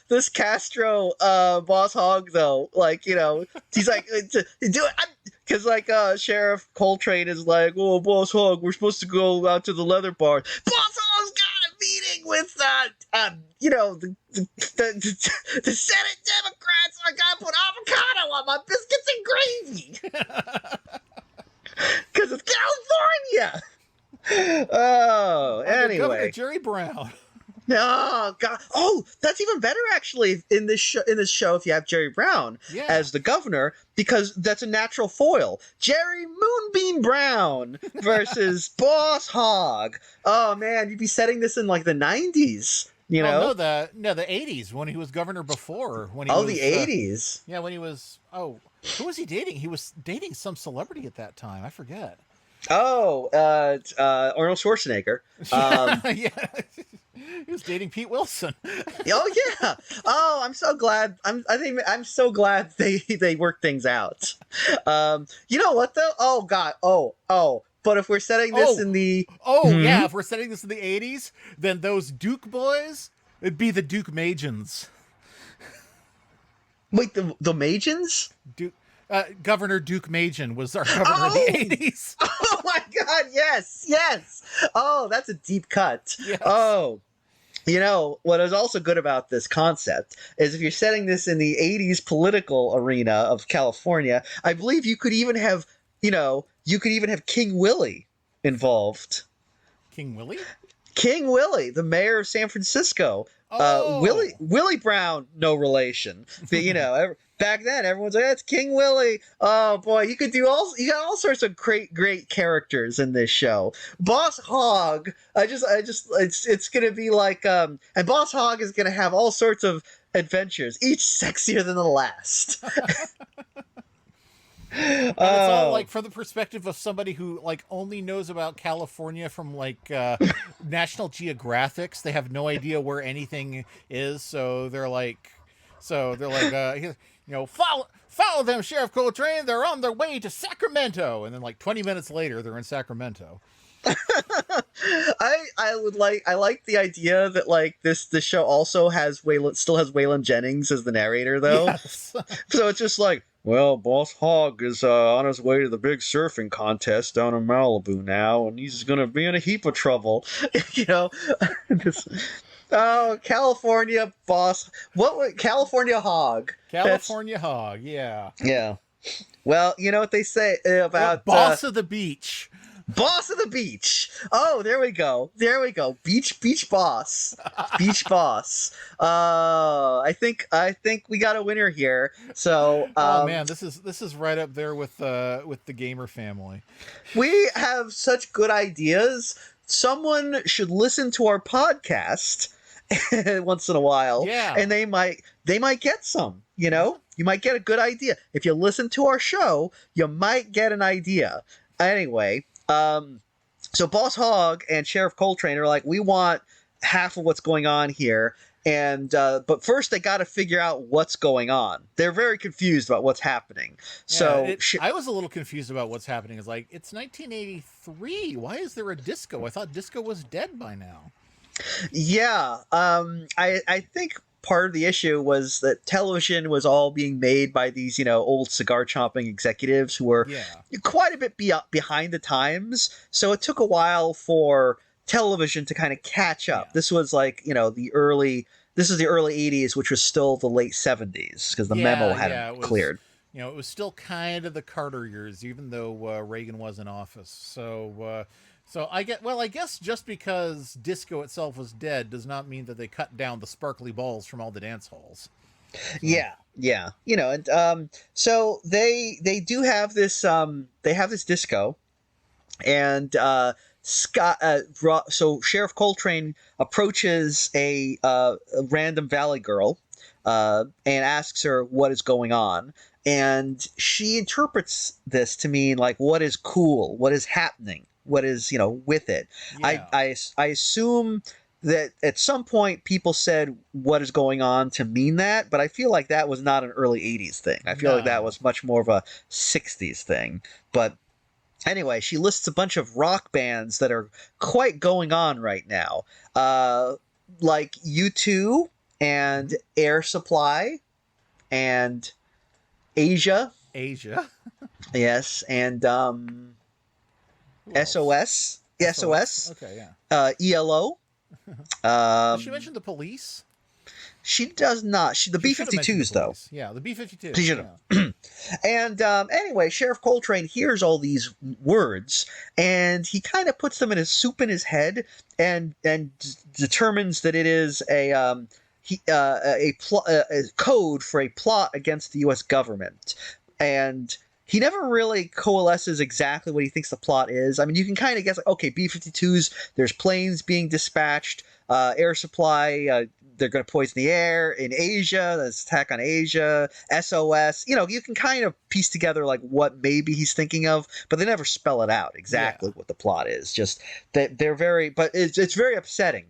this Castro Boss Hogg though, like, you know, he's like do it. Because, like, Sheriff Coltrane is like, oh, Boss Hogg, we're supposed to go out to the leather bar. Boss Hogg's got a meeting with, you know, the Senate Democrats. I gotta put avocado on my biscuits and gravy. Because it's California. Oh, anyway. Governor Jerry Brown. Oh God! Oh, that's even better actually in this show. If you have Jerry Brown as the governor, because that's a natural foil. Jerry Moonbeam Brown versus Boss Hogg. Oh man, you'd be setting this in like the 90s. You know? No, the 80s when he was governor before. When he was, the 80s. Yeah, when he was. Oh, who was he dating? He was dating some celebrity at that time. I forget. Oh, Arnold Schwarzenegger. Yeah. He was dating Pete Wilson. Oh yeah. Oh, I'm so glad. I'm so glad they worked things out. You know what though? Oh God. Oh. But if we're setting this in the yeah, if we're setting this in the 80s, then those Duke boys, it'd be the Duke Majins. Wait, the Majins? Governor Duke Majin was our governor of the 80s. Oh my God, yes. Oh, that's a deep cut. Yes. Oh. You know, what is also good about this concept is if you're setting this in the 80s political arena of California, I believe you could even have, King Willie involved. King Willie? King Willie, the mayor of San Francisco. Oh. Willie Brown, no relation. But, back then everyone's like, that's King Willie. Oh boy, you got all sorts of great characters in this show. Boss Hogg, it's gonna be like and Boss Hogg is gonna have all sorts of adventures, each sexier than the last. And it's all like from the perspective of somebody who like only knows about California from like National Geographics. They have no idea where anything is, so they're like, follow them, Sheriff Coltrane. They're on their way to Sacramento, and then like 20 minutes later, they're in Sacramento. I like the idea that like this show also still has Waylon Jennings as the narrator though. Yes. So it's just like, well, Boss Hogg is on his way to the big surfing contest down in Malibu now, and he's gonna be in a heap of trouble. California Boss. California Hogg? California Hogg, yeah. Yeah. Well, you know what they say about Boss of the Beach. Boss of the Beach. Oh, there we go. Beach boss. Beach boss. I think we got a winner here. So, oh man, this is right up there with the gamer family. We have such good ideas. Someone should listen to our podcast once in a while. Yeah. And they might get some, you might get a good idea. If you listen to our show, you might get an idea. Anyway, so Boss Hogg and Sheriff Coltrane are like, we want half of what's going on here. And, but first they got to figure out what's going on. They're very confused about what's happening. Yeah, I was a little confused about what's happening. It's like, it's 1983. Why is there a disco? I thought disco was dead by now. Yeah. I think part of the issue was that television was all being made by these, old cigar chomping executives who were quite a bit behind the times. So it took a while for television to kind of catch up. This was like, this is the early 80s, which was still the late 70s because the memo hadn't cleared. It was still kind of the Carter years, even though Reagan was in office. So I guess just because disco itself was dead does not mean that they cut down the sparkly balls from all the dance halls. So. Yeah. And so they do have this disco, and so Sheriff Coltrane approaches a random valley girl and asks her what is going on. And she interprets this to mean like, what is cool? What is happening? What is, with it? Yeah. I assume that at some point people said what is going on to mean that, but I feel like that was not an early 80s thing. I feel like that was much more of a 60s thing. But anyway, she lists a bunch of rock bands that are quite going on right now. Like U2 and Air Supply and Asia. Yes, and SOS. SOS. Okay, yeah. ELO. Did she mention the Police? She does not. The B-52s, though. Yeah, the B-52s. She should have. And anyway, Sheriff Coltrane hears all these words, and he kind of puts them in a soup in his head, and determines that it is a code for a plot against the U.S. government. And he never really coalesces exactly what he thinks the plot is. I mean, you can kind of guess, like, okay, B-52s, there's planes being dispatched, air supply, they're going to poison the air. In Asia, there's attack on Asia, SOS. You can kind of piece together, like, what maybe he's thinking of, but they never spell it out exactly what the plot is. Just that they're but it's very upsetting.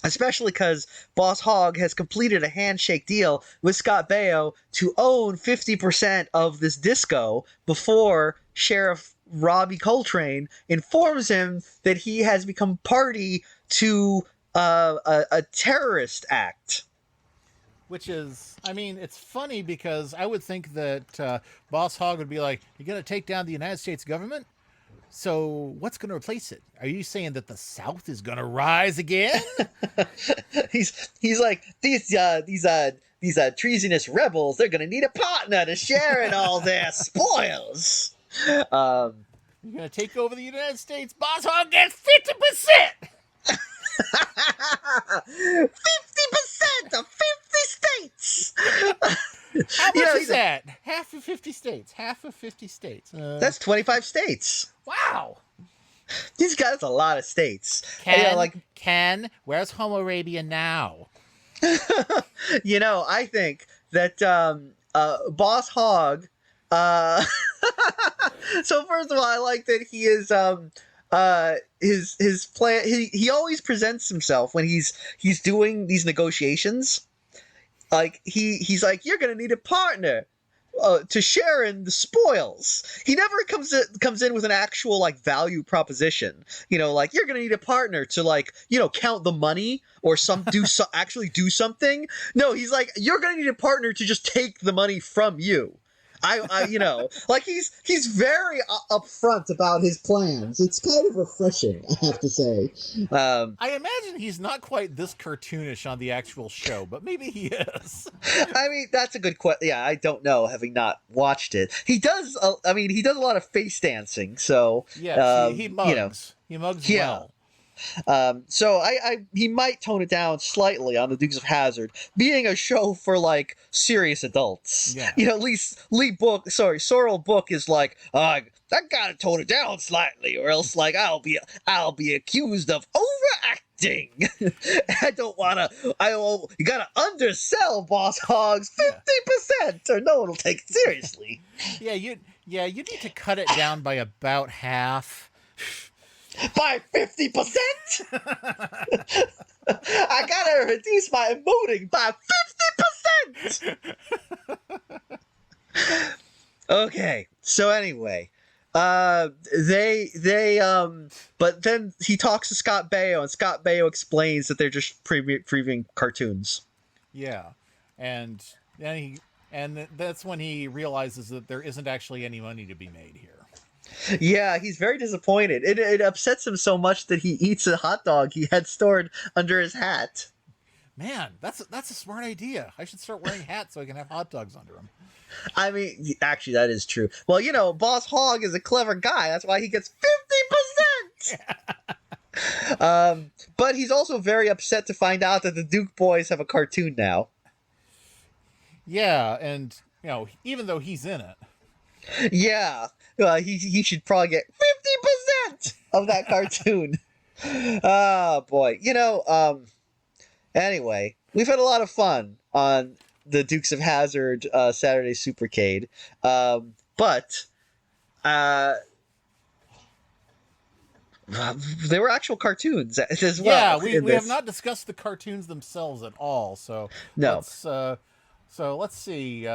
Especially because Boss Hogg has completed a handshake deal with Scott Baio to own 50% of this disco before Sheriff Robbie Coltrane informs him that he has become party to a terrorist act. Which is, I mean, it's funny because I would think that Boss Hogg would be like, you're going to take down the United States government? So what's going to replace it? Are you saying that the South is going to rise again? he's like, these treasonous rebels, they're going to need a partner to share in all their spoils. You're going to take over the United States. Boss Hogg gets 50%. 50% of 50 states. How much is that? Half of 50 states. That's 25 states. Wow. These guys, a lot of states. Ken, where's Home Arabia now? I think that Boss Hogg. So first of all, I like that he is his plan. He always presents himself when he's doing these negotiations. Like he's like, you're gonna need a partner to share in the spoils. He never comes in with an actual like value proposition. Like you're gonna need a partner to count the money or actually do something. No, he's like, you're gonna need a partner to just take the money from you. Like he's very upfront about his plans. It's kind of refreshing, I have to say. I imagine he's not quite this cartoonish on the actual show, but maybe he is. I mean, that's a good question. Yeah, I don't know, having not watched it. He does. He does a lot of face dancing. So yeah, he mugs. He mugs well. So he might tone it down slightly on the Dukes of Hazzard, being a show for like serious adults. Yeah. At least Sorrel Book is like, I gotta tone it down slightly, or else like I'll be accused of overacting. I don't wanna. You gotta undersell Boss Hogg's 50%, or no one will take it seriously. You need to cut it down by about half. By 50%? I gotta reduce my emoting by 50%. Okay, so anyway, but then he talks to Scott Baio, and Scott Baio explains that they're just previewing cartoons. Yeah, and that's when he realizes that there isn't actually any money to be made here. Yeah, he's very disappointed. It upsets him so much that he eats a hot dog he had stored under his hat. Man, that's a smart idea. I should start wearing hats so I can have hot dogs under them. I mean, actually, that is true. Well, Boss Hogg is a clever guy. That's why he gets 50%! But he's also very upset to find out that the Duke boys have a cartoon now. Yeah, and, even though he's in it. Yeah, he should probably get 50% of that cartoon. Oh, boy. Anyway, we've had a lot of fun on the Dukes of Hazzard Saturday Supercade. But there were actual cartoons as well. Yeah, we have not discussed the cartoons themselves at all. So no. Let's see.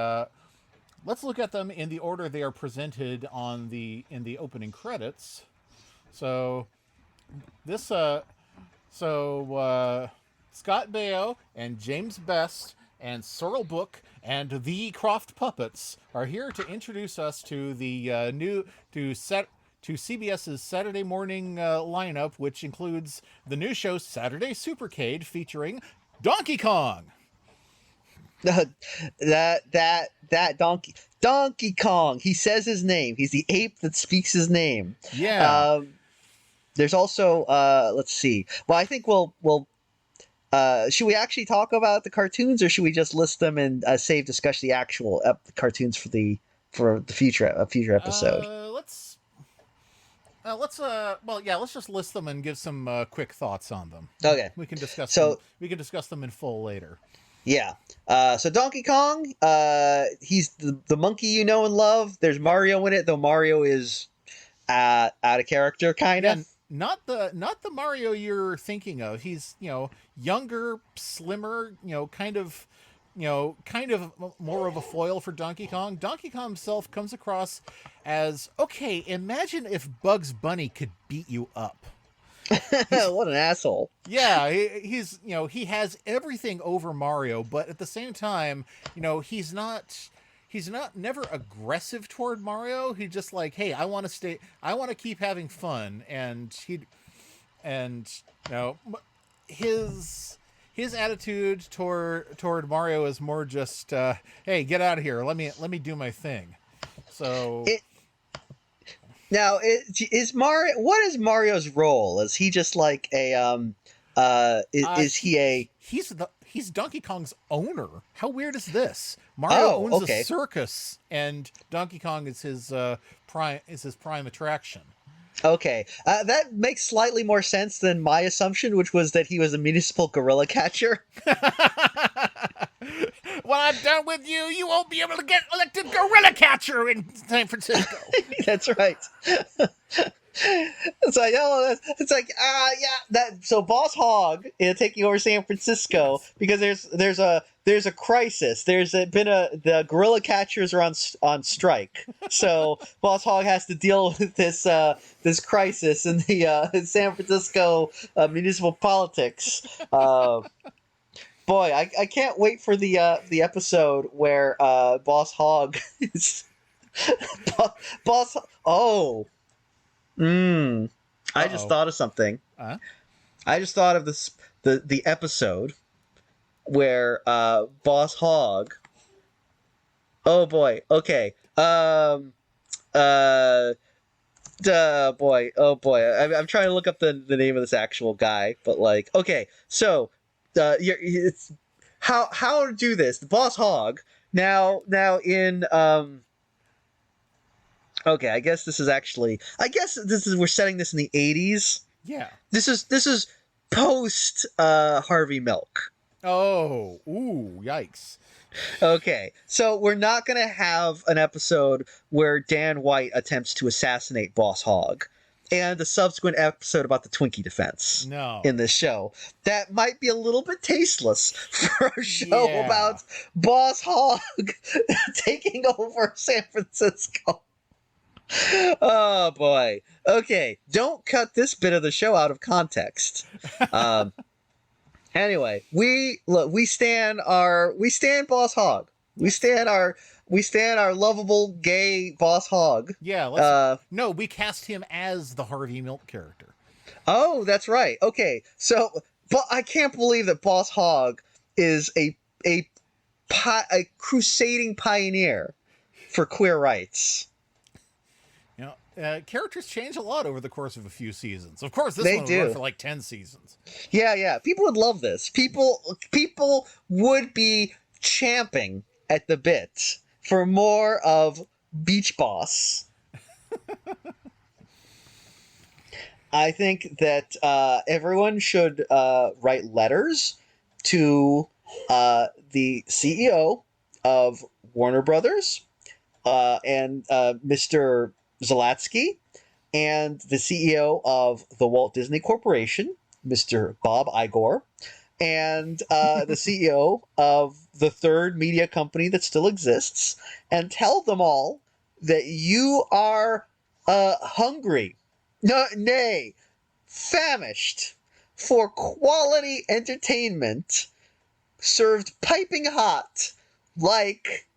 Let's look at them in the order they are presented in the opening credits. So this Scott Baio and James Best and Sorrel Book and the Kroft Puppets are here to introduce us to the to CBS's Saturday morning lineup, which includes the new show Saturday Supercade featuring Donkey Kong. that Donkey Kong. He says his name. He's the ape that speaks his name. Yeah. There's also let's see. Well, I think we'll should we actually talk about the cartoons, or should we just list them and save discuss the actual cartoons for the future episode? Let's just list them and give some quick thoughts on them. Okay, we can discuss. We can discuss them in full later. Yeah. So Donkey Kong, he's the monkey you know and love. There's Mario in it, though Mario is out of character, kind of. Not the Mario you're thinking of. He's younger, slimmer, kind of more of a foil for Donkey Kong. Donkey Kong himself comes across as, okay, imagine if Bugs Bunny could beat you up. What an asshole. Yeah, he's he has everything over Mario, but at the same time, he's not never aggressive toward Mario. He's just like, hey, I want to keep having fun, and his attitude toward Mario is more just, hey, get out of here. Let me do my thing. So now is Mario. What is Mario's role? Is he just like a is he a? He's Donkey Kong's owner. How weird is this? Mario owns a circus, and Donkey Kong is his prime attraction. Okay, that makes slightly more sense than my assumption, which was that he was a municipal gorilla catcher. When I'm done with you, you won't be able to get elected gorilla catcher in San Francisco. That's right. It's like, so Boss Hogg is taking over San Francisco because there's a crisis. The gorilla catchers are on strike. So Boss Hogg has to deal with this crisis in the San Francisco municipal politics. Boy, I can't wait for the episode where Boss Hogg is Boss. Oh. I just thought of something. I just thought of the episode where Boss Hogg. Oh boy. Okay. Boy. Oh boy. I'm trying to look up the name of this actual guy, but like, okay. So, it's how to do this. The Boss Hogg now in Okay, I guess this is we're setting this in the 80s. Yeah. This is post Harvey Milk. Oh, ooh, yikes. Okay, so we're not going to have an episode where Dan White attempts to assassinate Boss Hogg and a subsequent episode about the Twinkie defense. No. In this show. That might be a little bit tasteless for a show about Boss Hogg taking over San Francisco. Oh boy. Okay, don't cut this bit of the show out of context. Anyway, we stand Boss Hogg. We stand our lovable gay Boss Hogg. Yeah, no, we cast him as the Harvey Milk character. Oh, that's right. Okay, so but I can't believe that Boss Hogg is a crusading pioneer for queer rights. You know, characters change a lot over the course of a few seasons. Of course, this They one do. would run for like 10 seasons. Yeah. People would love this. People would be champing at the bit for more of Beach Boss. I think that everyone should write letters to the CEO of Warner Brothers and Mr. Zalatsky, and the CEO of the Walt Disney Corporation, Mr. Bob Iger, and the CEO of the third media company that still exists, and tell them all that you are hungry, nay, famished for quality entertainment served piping hot like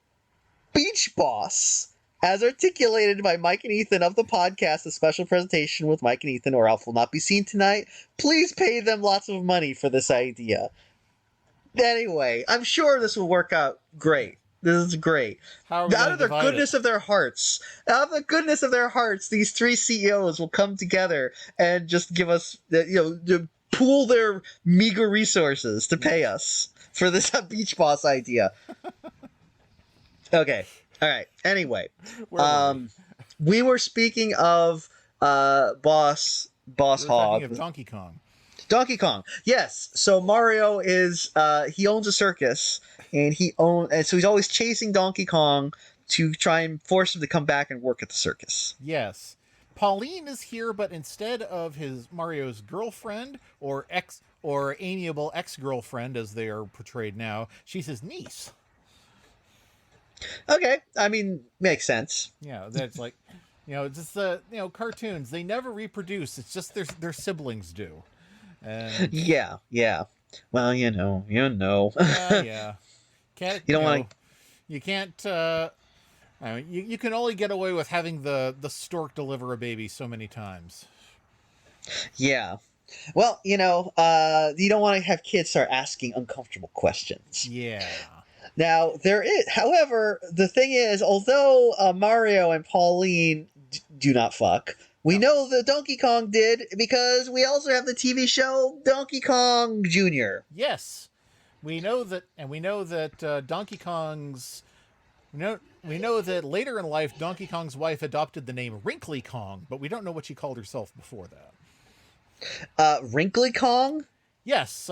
Beach Boss, as articulated by Mike and Ethan of the podcast, a special presentation with Mike and Ethan, or Alf will not be seen tonight. Please pay them lots of money for this idea. Anyway, I'm sure this will work out great. This is great. How are we Out gonna of the divide goodness it? of their hearts, these three CEOs will come together and just give us, to pool their meager resources to pay us for this Beach Boss idea. Okay. All right. Anyway, Where were we were speaking of Boss we were talking Hogg. of Donkey Kong. Donkey Kong. Yes. So Mario is he owns a circus, and so he's always chasing Donkey Kong to try and force him to come back and work at the circus. Yes. Pauline is here, but instead of Mario's girlfriend or amiable ex-girlfriend, as they are portrayed now, she's his niece. Okay. I mean, makes sense. Yeah, that's like, just the cartoons. They never reproduce. It's just their siblings do. And Yeah. Well, you know. yeah. Can't, You don't wanna- You can't. I mean, you can only get away with having the stork deliver a baby so many times. Yeah. Well, you don't want to have kids start asking uncomfortable questions. Yeah. Now, however, the thing is, although Mario and Pauline do not fuck, we know that Donkey Kong did, because we also have the TV show Donkey Kong Jr. Yes, we know that, and we know that Donkey Kong's. We know that later in life, Donkey Kong's wife adopted the name Wrinkly Kong, but we don't know what she called herself before that. Wrinkly Kong? Yes.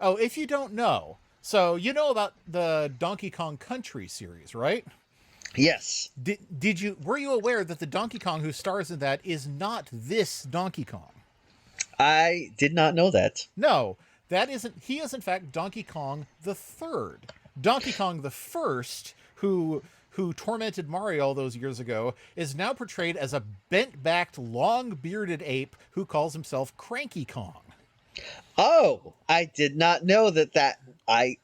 If you don't know, so you know about the Donkey Kong Country series, right? Yes. Were you aware that the Donkey Kong who stars in that is not this Donkey Kong? I did not know that. No, he is in fact Donkey Kong the Third. Donkey Kong the First, who tormented Mario all those years ago, is now portrayed as a bent-backed, long-bearded ape who calls himself Cranky Kong. Oh, I did not know that.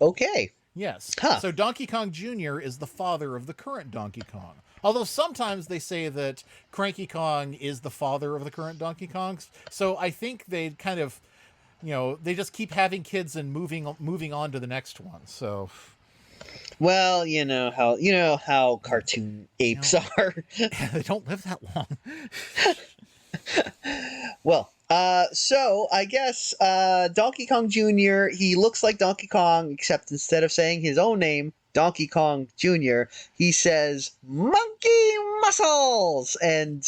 Okay. Yes. Huh. So Donkey Kong Jr. is the father of the current Donkey Kong. Although sometimes they say that Cranky Kong is the father of the current Donkey Kongs. So I think they kind of, they just keep having kids and moving on to the next one. So... Well, you know how cartoon apes are. They don't live that long. Well, so I guess Donkey Kong Jr., he looks like Donkey Kong, except instead of saying his own name, Donkey Kong Jr., he says monkey muscles and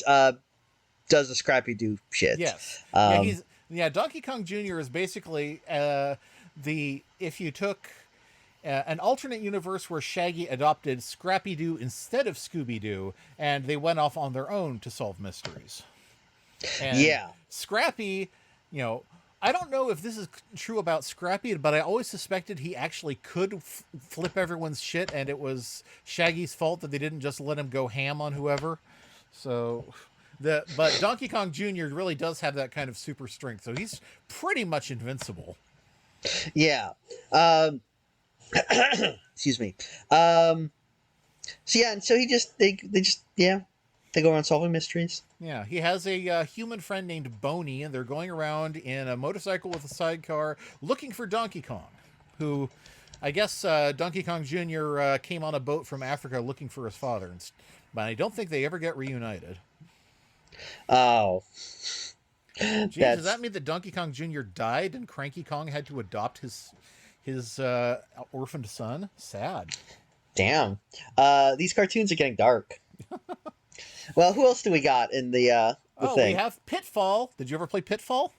does the Scrappy-Doo shit. Yes. Donkey Kong Jr. is basically if you took an alternate universe where Shaggy adopted Scrappy-Doo instead of Scooby-Doo, and they went off on their own to solve mysteries. And yeah. Scrappy, I don't know if this is true about Scrappy, but I always suspected he actually could flip everyone's shit, and it was Shaggy's fault that they didn't just let him go ham on whoever. So, but Donkey Kong Jr. really does have that kind of super strength, so he's pretty much invincible. Yeah. Um, excuse me. So yeah, and so they just they go around solving mysteries. Yeah, he has a human friend named Boney, and they're going around in a motorcycle with a sidecar looking for Donkey Kong, who I guess Donkey Kong Jr. Came on a boat from Africa looking for his father, but I don't think they ever get reunited. Oh, Geez, does that mean that Donkey Kong Jr. died and Cranky Kong had to adopt his orphaned son? Sad. damn. These cartoons are getting dark. Well, who else do we got in the thing? We have Pitfall. Did you ever play Pitfall?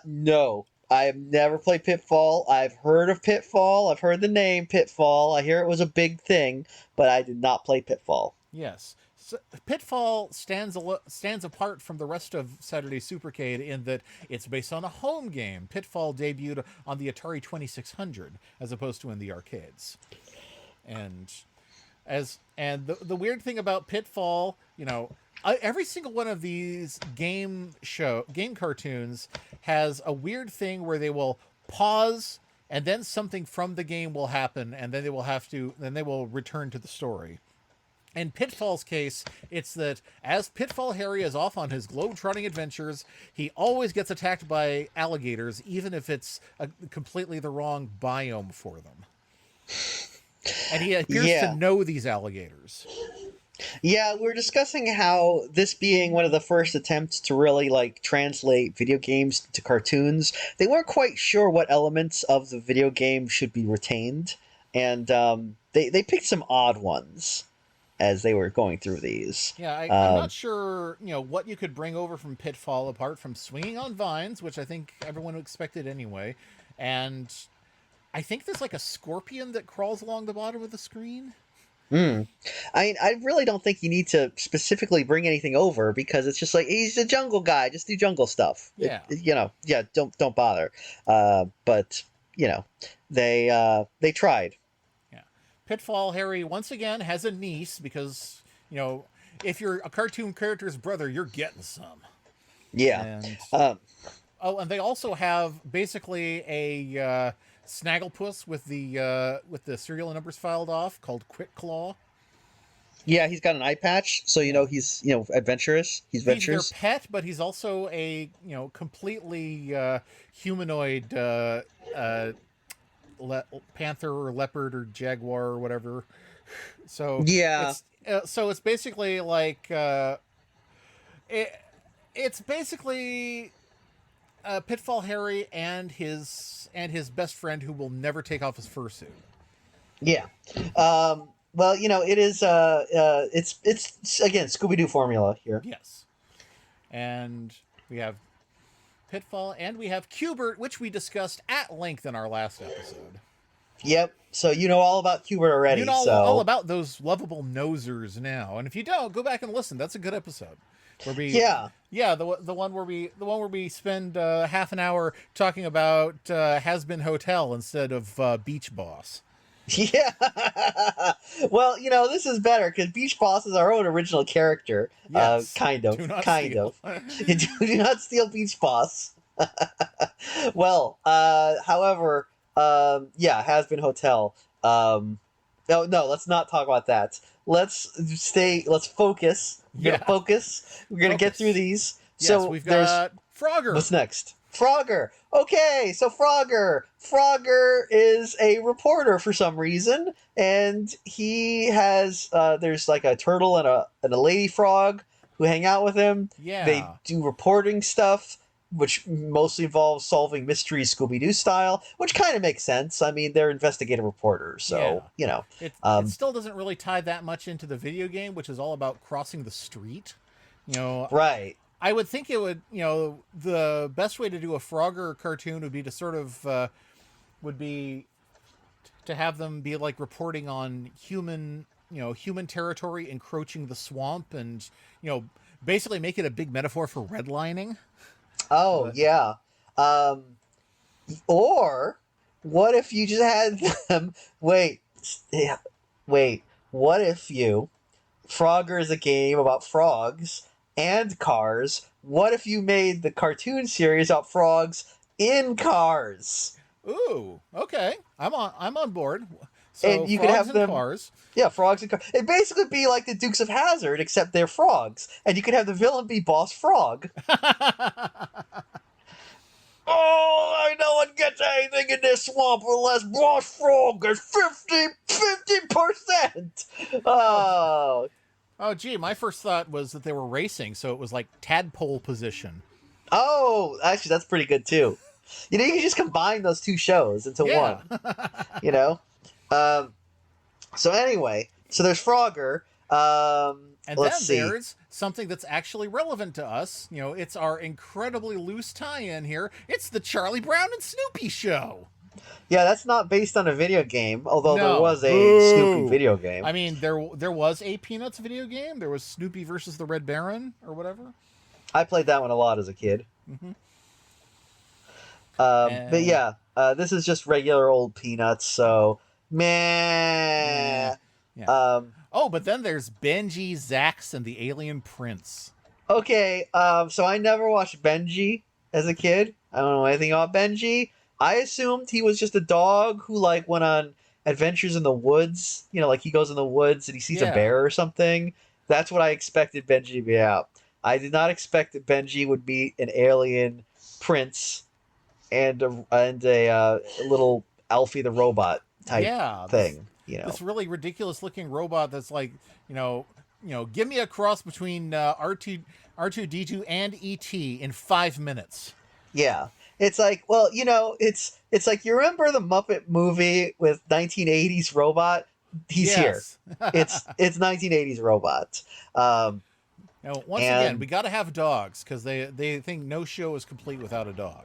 No. I have never played Pitfall. I've heard of Pitfall. I've heard the name Pitfall. I hear it was a big thing, but I did not play Pitfall. Yes. So, Pitfall stands apart from the rest of Saturday Supercade in that it's based on a home game. Pitfall debuted on the Atari 2600 as opposed to in the arcades. And the weird thing about Pitfall, every single one of these game cartoons has a weird thing where they will pause and then something from the game will happen and then they will return to the story. In Pitfall's case, it's that as Pitfall Harry is off on his globe-trotting adventures, he always gets attacked by alligators, even if it's completely the wrong biome for them. And he appears to know these alligators. Yeah, we were discussing how this being one of the first attempts to really translate video games to cartoons, they weren't quite sure what elements of the video game should be retained, and they picked some odd ones as they were going through these. Yeah, I'm not sure, what you could bring over from Pitfall apart from swinging on vines, which I think everyone expected anyway, and I think there's a scorpion that crawls along the bottom of the screen. I really don't think you need to specifically bring anything over because it's just he's a jungle guy. Just do jungle stuff. Yeah. Don't bother. But they tried. Yeah. Pitfall Harry once again has a niece because, if you're a cartoon character's brother, you're getting some. Yeah. And, and they also have basically a Snagglepuss with the serial numbers filed off called Quick Claw. Yeah, he's got an eye patch, so he's adventurous. He's adventurous. He's their pet, but he's also a completely humanoid panther or leopard or jaguar or whatever. So yeah, it's basically it's basically Pitfall Harry and his best friend who will never take off his fursuit. Yeah. Well, it is. It's again Scooby-Doo formula here. Yes. And we have Pitfall and we have Q*bert, which we discussed at length in our last episode. Yep. So you know all about Q*bert already. You know all about those lovable nosers now, and if you don't, go back and listen. That's a good episode. Where we, the one where we spend half an hour talking about Has Been Hotel instead of Beach Boss. Yeah. Well, this is better because Beach Boss is our own original character. Yes. Kind of. Do not kind steal. of. Do not steal Beach Boss. Well, however, Has Been Hotel. No, let's not talk about that. Let's focus. We're gonna focus. We're gonna get through these. Yes, so we've got Frogger. What's next? Frogger. Okay, so Frogger. Frogger is a reporter for some reason, and he has there's a turtle and a lady frog who hang out with him. Yeah. They do reporting stuff, which mostly involves solving mysteries Scooby-Doo style, which kind of makes sense. I mean, they're investigative reporters, so, It still doesn't really tie that much into the video game, which is all about crossing the street. Right. I would think it would, the best way to do a Frogger cartoon would be to sort of, would be to have them be reporting on human territory encroaching the swamp and, basically make it a big metaphor for redlining. Oh, yeah. Or what if you just had them wait, what if Frogger is a game about frogs and cars? What if you made the cartoon series about frogs in cars? Ooh, okay. I'm on board. So And you could frogs have and them. cars. Yeah, frogs and cars. It'd basically be like the Dukes of Hazzard, except they're frogs. And you could have the villain be Boss Frog. Oh, no one gets anything in this swamp unless Boss Frog gets 50%. Oh. Oh, gee, my first thought was that they were racing, so it was like tadpole position. Oh, actually, that's pretty good, too. You can just combine those two shows into Yeah. one, So anyway, so there's Frogger. And Let's then see. there's something that's actually relevant to us. It's our incredibly loose tie-in here. It's the Charlie Brown and Snoopy show. Yeah, that's not based on a video game, although No. there was a Boo. Snoopy video game. I mean, there was a Peanuts video game. There was Snoopy versus the Red Baron or whatever. I played that one a lot as a kid. Mm-hmm. But yeah, this is just regular old Peanuts, so meh. Yeah. But then there's Benji, Zax, and the Alien Prince. Okay, so I never watched Benji as a kid. I don't know anything about Benji. I assumed he was just a dog who went on adventures in the woods. He goes in the woods and he sees a bear or something. That's what I expected Benji to be out. I did not expect that Benji would be an alien prince and a little Alfie the robot type thing. This really ridiculous looking robot that's like, give me a cross between R2D2 and E.T. in 5 minutes. Yeah. It's like, well, it's like, you remember the Muppet movie with 1980s robot? He's here. It's 1980s robot. Once again, we got to have dogs because they think no show is complete without a dog.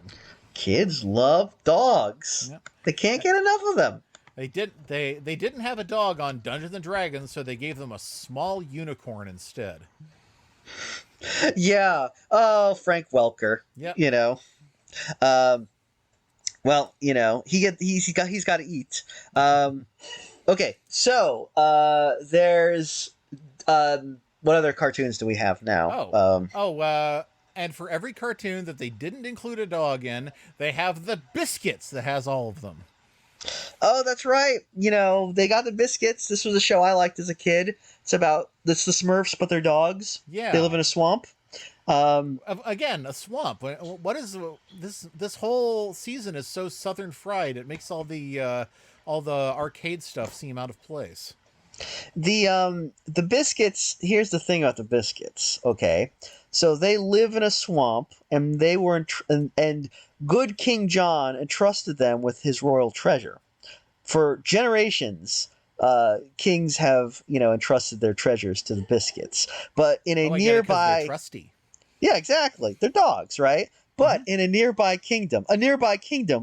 Kids love dogs. Yep. They can't get enough of them. They didn't have a dog on Dungeons and Dragons, so they gave them a small unicorn instead. Yeah. Oh, Frank Welker. Yeah. Well, he's got to eat. Okay, so there's what other cartoons do we have now? And for every cartoon that they didn't include a dog in, they have the Biscuits that has all of them. Oh, that's right. They got the Biscuits. This was a show I liked as a kid. It's the Smurfs, but they're dogs. Yeah. They live in a swamp. Again, a swamp. What is this whole season is so Southern fried. It makes all the arcade stuff seem out of place. The Biscuits. Here's the thing about the Biscuits. Okay, so they live in a swamp, and they were and good King John entrusted them with his royal treasure. For generations, kings have entrusted their treasures to the Biscuits, but in a nearby, they're trusty. Yeah, exactly. They're dogs, right? But in a nearby kingdom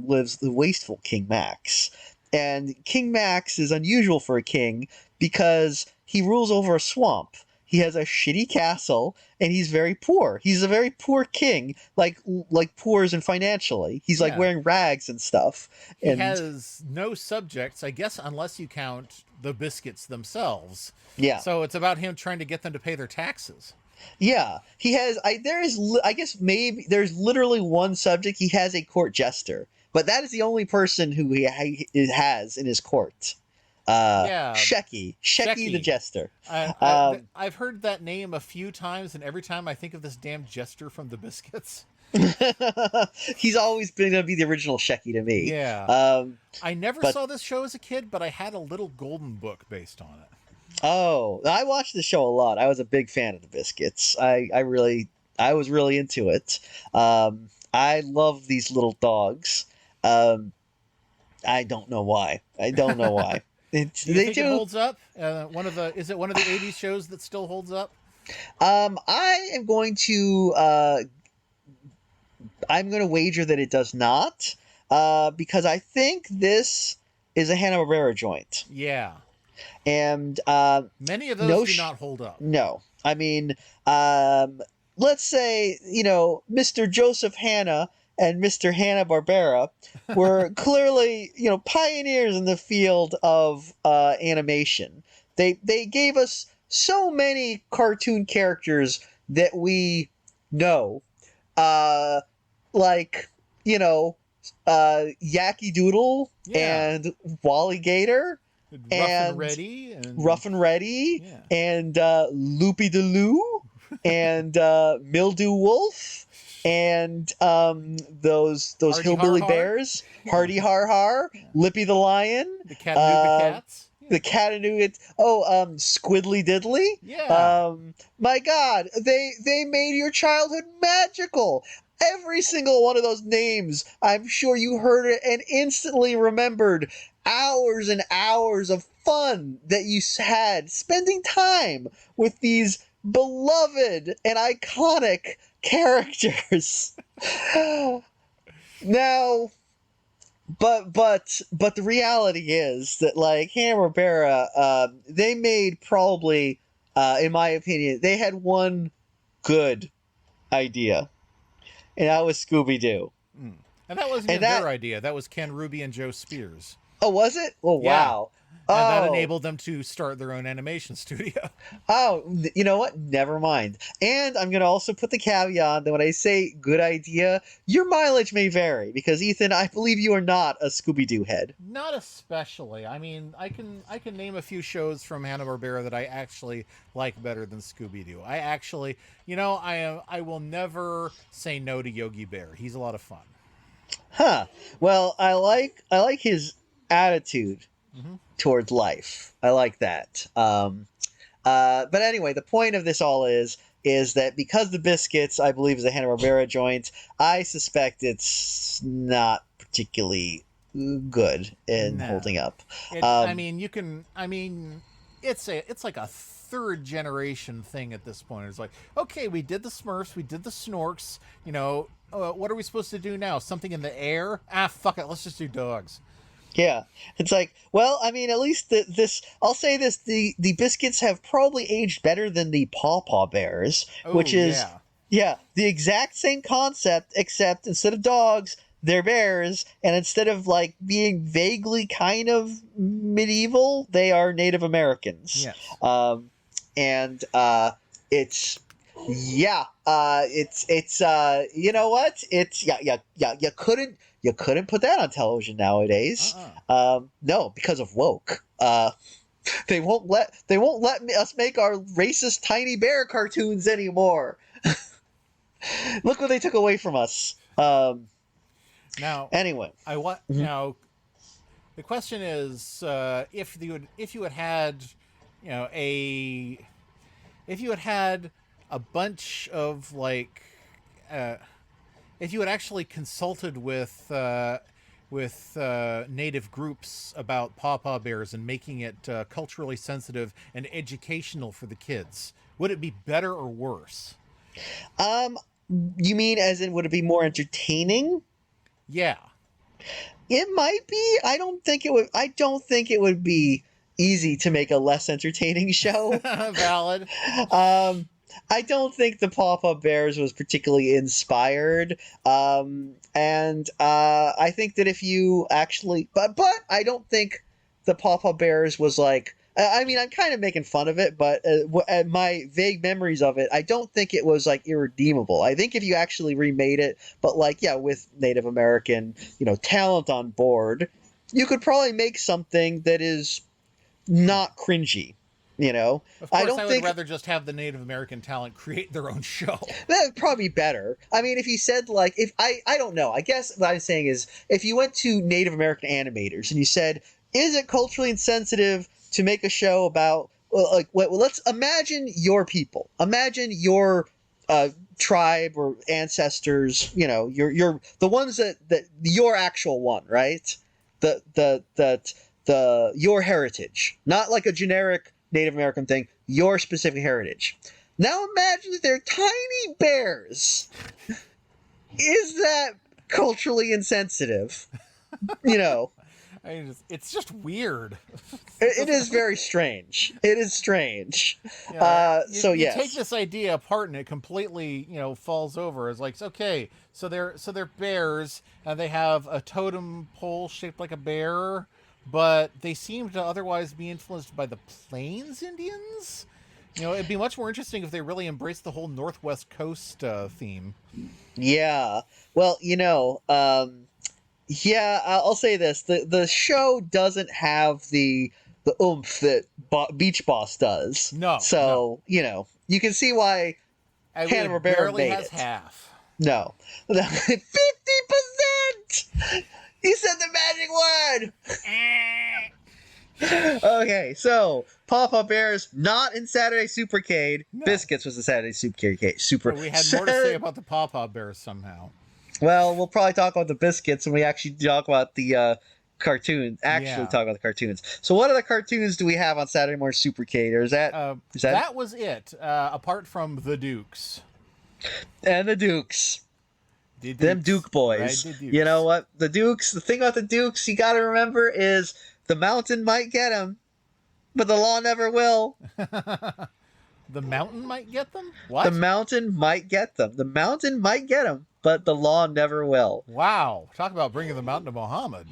lives the wasteful King Max. And King Max is unusual for a king because he rules over a swamp. He has a shitty castle, and he's very poor. He's a very poor king, like poor as in financially. He's wearing rags and stuff. He has no subjects, I guess, unless you count the Biscuits themselves. Yeah. So it's about him trying to get them to pay their taxes. Yeah, he has. I guess maybe there's literally one subject. He has a court jester, but that is the only person who he has in his court. Shecky the jester. I've heard that name a few times, and every time I think of this damn jester from the Biscuits. He's always been going to be the original Shecky to me. Yeah. I never saw this show as a kid, but I had a little golden book based on it. Oh, I watched the show a lot. I was a big fan of the Biscuits. I was really into it. I love these little dogs. I don't know why. Do you think it holds up? Is it one of the 80s shows that still holds up? I am going to wager that it does not, because I think this is a Hanna-Barbera joint. Yeah. And many of those do not hold up. No. I mean, let's say, Mr. Joseph Hanna and Mr. Hanna-Barbera were clearly, pioneers in the field of animation. They gave us so many cartoon characters that we know. Yacky Doodle and Wally Gator and Rough and Ready and Loopy de Loo and Mildew Wolf and those Hardy hillbilly Har Har. bears, Hardy Har Har, Lippy the Lion, The Chattanooga Cats. the Chattanooga, Squidly Diddly. Yeah. My God, they made your childhood magical. Every single one of those names, I'm sure you heard it and instantly remembered hours and hours of fun that you had spending time with these beloved and iconic characters. Now, but the reality is that, like, Hanna-Barbera, they made probably, in my opinion, they had one good idea, and that was Scooby-Doo. And that wasn't even their idea. That was Ken Ruby and Joe Spears. Oh, was it? Oh, Yeah. wow. And that enabled them to start their own animation studio. Oh, you know what? Never mind. And I'm going to also put the caveat that when I say good idea, your mileage may vary. Because, Ethan, I believe you are not a Scooby-Doo head. Not especially. I mean, I can name a few shows from Hanna-Barbera that I actually like better than Scooby-Doo. I actually, I will never say no to Yogi Bear. He's a lot of fun. Huh. Well, I like his attitude towards life. I like that. But anyway, the point of this all is that because the Biscuits, I believe, is a Hanna-Barbera joint, I suspect it's not particularly good in holding up. It's like a third generation thing at this point. It's like, okay, we did the Smurfs, we did the Snorks, what are we supposed to do now? Something in the air? Fuck it, let's just do dogs. Yeah, it's like, well, I mean, at least I'll say this, the Biscuits have probably aged better than the Paw Paw Bears, which is, the exact same concept, except instead of dogs, they're bears, and instead of, like, being vaguely kind of medieval, they are Native Americans. Yes. It's you know what? You couldn't put that on television nowadays. No, because of woke. They won't let us make our racist tiny bear cartoons anymore. Look what they took away from us. Now, anyway, now the question is, if you had had a bunch of, like, if you had actually consulted with native groups about Paw Paw Bears and making it culturally sensitive and educational for the kids, would it be better or worse? You mean as in would it be more entertaining? Yeah. It might be. I don't think it would be easy to make a less entertaining show. Valid. I don't think the Paw Paw Bears was particularly inspired. And I think that if you actually... But I don't think the Paw Paw Bears was like... I mean, I'm kind of making fun of it, but my vague memories of it, I don't think it was, like, irredeemable. I think if you actually remade it, but, like, yeah, with Native American, talent on board, you could probably make something that is not cringy. Of course, I would rather just have the Native American talent create their own show. That'd probably be better. I mean, if you said, like, if I don't know. I guess what I'm saying is, if you went to Native American animators and you said, is it culturally insensitive to make a show about, let's imagine your people. Imagine your tribe or ancestors, you're the ones that your actual one, right? Your heritage. Not like a generic Native American thing, your specific heritage. Now imagine that they're tiny bears. Is that culturally insensitive? It's just weird. It is very strange. It is strange. You take this idea apart and it completely, falls over. It's like, okay, so they're bears and they have a totem pole shaped like a bear, but they seem to otherwise be influenced by the Plains Indians. It'd be much more interesting if they really embraced the whole Northwest Coast theme. Yeah. Well, Yeah, I'll say this: the show doesn't have the oomph that Beach Boss does. No, so you can see why Hanna-Barbera barely made has it. half. No, 50%. You said the magic word. Okay, so Papa Bear's not in Saturday Supercade. No. Biscuits was the Saturday Supercade. Well, we had more to say about the Papa Bears somehow. Well, we'll probably talk about the biscuits when we actually talk about the cartoon. Talk about the cartoons. So, what other cartoons do we have on Saturday morning Supercade? Or is that that was it? Apart from the Dukes and the Dukes. Them Duke boys. Right, you know what? The Dukes. The thing about the Dukes you got to remember is the mountain might get them, but the law never will. The mountain might get them? What? The mountain might get them. The mountain might get them, but the law never will. Wow. Talk about bringing the mountain to Muhammad.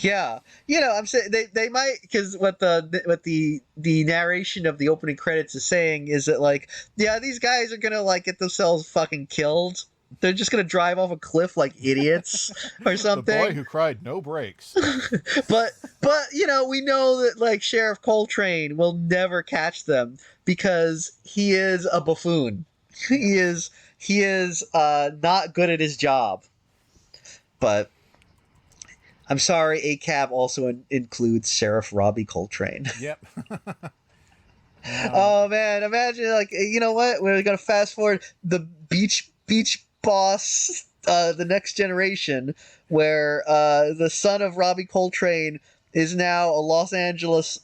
Yeah. I'm saying they might, because what the narration of the opening credits is saying is that, like, yeah, these guys are gonna, like, get themselves fucking killed. They're just gonna drive off a cliff like idiots or something. The boy who cried no brakes. but we know that, like, Sheriff Coltrane will never catch them because he is a buffoon. He is not good at his job. But I'm sorry, ACAB also includes Sheriff Robbie Coltrane. Yep. Oh man, imagine, like, you know what? We're gonna fast forward the Beach Boss, the next generation, where the son of Robbie Coltrane is now a Los Angeles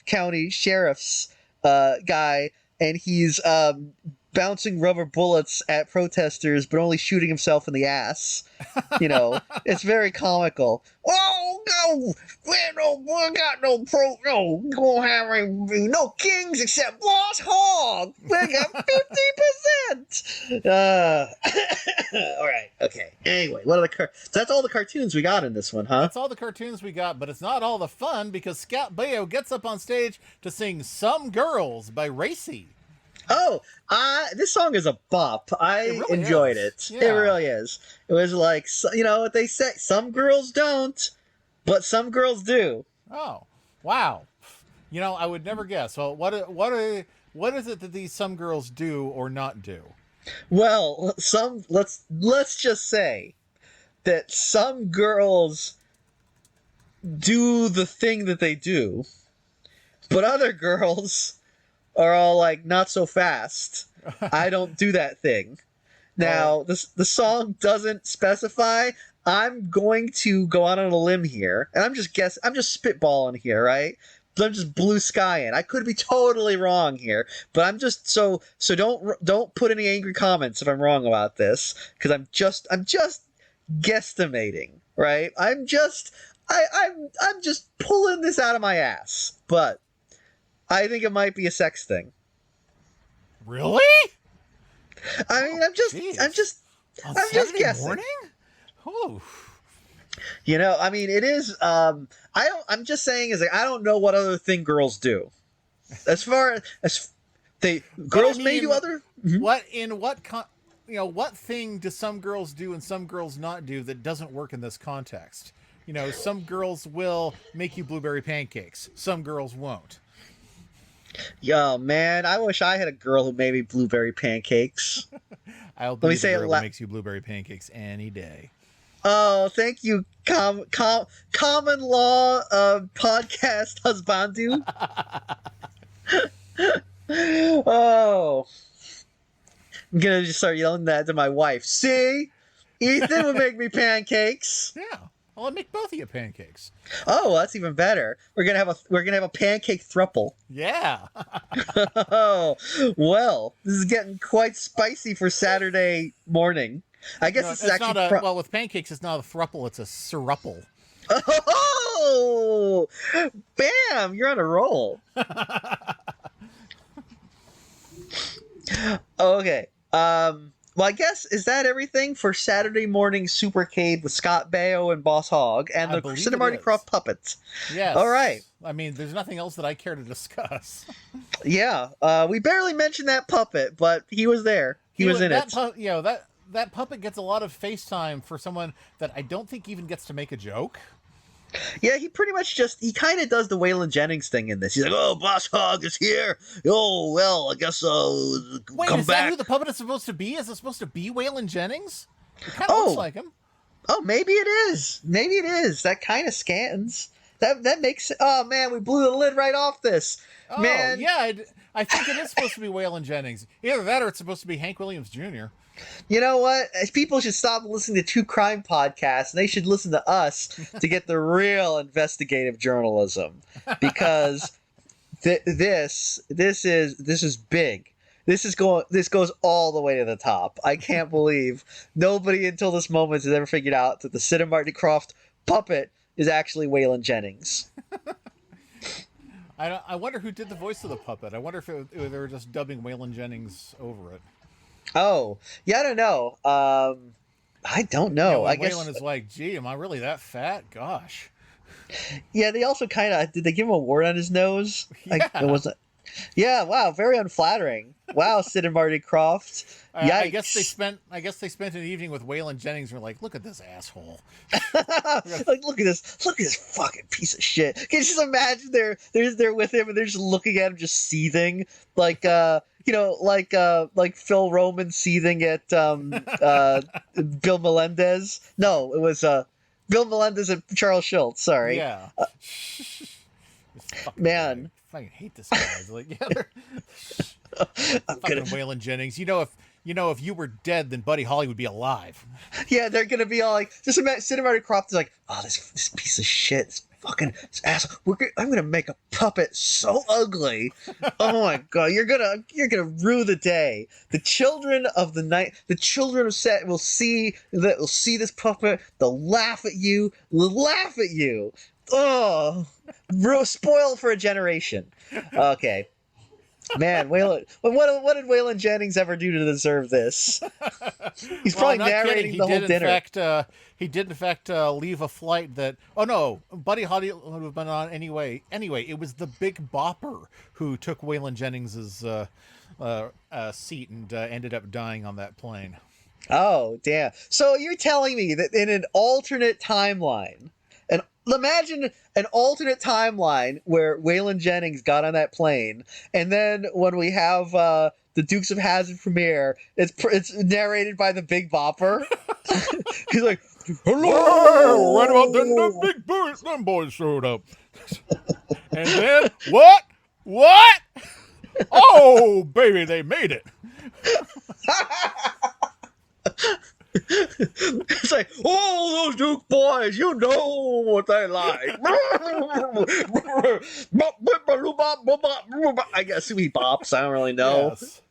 County sheriff's guy, and he's bouncing rubber bullets at protesters, but only shooting himself in the ass. It's very comical. Oh no, we got no gonna have no kings except Boss Hogg. We got 50%. All right, okay. Anyway, what are so that's all the cartoons we got in this one, huh? That's all the cartoons we got, but it's not all the fun because Scott Baio gets up on stage to sing "Some Girls" by Racy. Oh, this song is a bop. I really enjoyed it. Yeah. It really is. It was like, what they say, some girls don't, but some girls do. Oh, wow. I would never guess. Well, what is it that these some girls do or not do? Well, let's just say that some girls do the thing that they do, but other girls are all like, not so fast. I don't do that thing. Now, the song doesn't specify. I'm going to go out on a limb here, and I'm just spitballing here, right? But I'm just blue skying. I could be totally wrong here, but I'm just so don't put any angry comments if I'm wrong about this, because I'm just guesstimating, right? I'm just pulling this out of my ass, but I think it might be a sex thing. Really? I mean, I'm just guessing. Morning? Oh. I mean, it is. I'm just saying is, like, I don't know what other thing girls do. As far as girls may do other. What thing do some girls do and some girls not do that doesn't work in this context? Some girls will make you blueberry pancakes. Some girls won't. Yo, man, I wish I had a girl who made me blueberry pancakes. I'll be the girl who makes you blueberry pancakes any day. Oh, thank you, common law podcast husbandu. Oh, I'm gonna just start yelling that to my wife. See, Ethan would make me pancakes. Yeah. Well, I'll make both of you pancakes. Oh, that's even better. We're gonna have a pancake thruple. Yeah. Oh, well, this is getting quite spicy for Saturday morning. I guess it's actually not well, with pancakes, it's not a thruple; it's a syruple. Oh, bam! You're on a roll. Okay. Well, I guess, is that everything for Saturday morning Supercade with Scott Baio and Boss Hogg and the Sid and Marty Kroft puppets? Yes. All right. I mean, there's nothing else that I care to discuss. Yeah. We barely mentioned that puppet, but he was there. He was in it. that puppet gets a lot of FaceTime for someone that I don't think even gets to make a joke. Yeah, he pretty much he kind of does the Waylon Jennings thing in this. He's like, "Oh, Boss Hogg is here. Oh, well, I guess Wait, come is back." that who the puppet is supposed to be? Is it supposed to be Waylon Jennings? It kind of looks like him. Oh, maybe it is. Maybe it is. That kind of scans. That makes. Oh man, we blew the lid right off this. Oh, Man, yeah, I think it is supposed to be Waylon Jennings. Either that or it's supposed to be Hank Williams Jr. you know what? People should stop listening to true crime podcasts, and they should listen to us to get the real investigative journalism. Because this is big. This goes all the way to the top. I can't believe nobody until this moment has ever figured out that the Sid and Marty Kroft puppet is actually Waylon Jennings. I wonder who did the voice of the puppet. I wonder if they were just dubbing Waylon Jennings over it. Oh, yeah, I don't know. I don't know. I guess Waylon is like, gee, am I really that fat? Gosh. Yeah, they also kind of did. They give him a wart on his nose. Yeah. It wasn't. Yeah, wow, very unflattering. Wow, Sid and Marty Kroft. I guess they spent an evening with Waylon Jennings and were like, look at this asshole. Like, look at this fucking piece of shit. Can you just imagine they're with him and they're just looking at him, just seething, like like Phil Roman seething at Bill Melendez. No, it was Bill Melendez and Charles Schultz. Sorry. Yeah. Man. I fucking hate this guy. It's like, yeah, fucking Waylon Jennings. You know, if you were dead, then Buddy Holly would be alive. Yeah, they're gonna be all like, just imagine Sid and Marty Kroft is like, oh, this piece of shit, this asshole. I'm gonna make a puppet so ugly. Oh my god, you're gonna rue the day. The children of the night, the children of set will see this puppet. They'll laugh at you. Oh, spoiled for a generation. Okay. Man, Waylon, what did Waylon Jennings ever do to deserve this? He's probably narrating the whole dinner. He did in fact leave a flight that. Oh no, Buddy Holly would have been on anyway. Anyway, it was the Big Bopper who took Waylon Jennings's seat and ended up dying on that plane. Oh damn! So you're telling me that in an alternate timeline. Imagine an alternate timeline where Waylon Jennings got on that plane, and then when we have the Dukes of Hazzard premiere, it's narrated by the Big Bopper. He's like, "Hello, right about then the big boys, them boys showed up, and then what? Oh, baby, they made it." It's like, oh, those Duke boys, you know what they like. I guess he bops. I don't really know. Yes.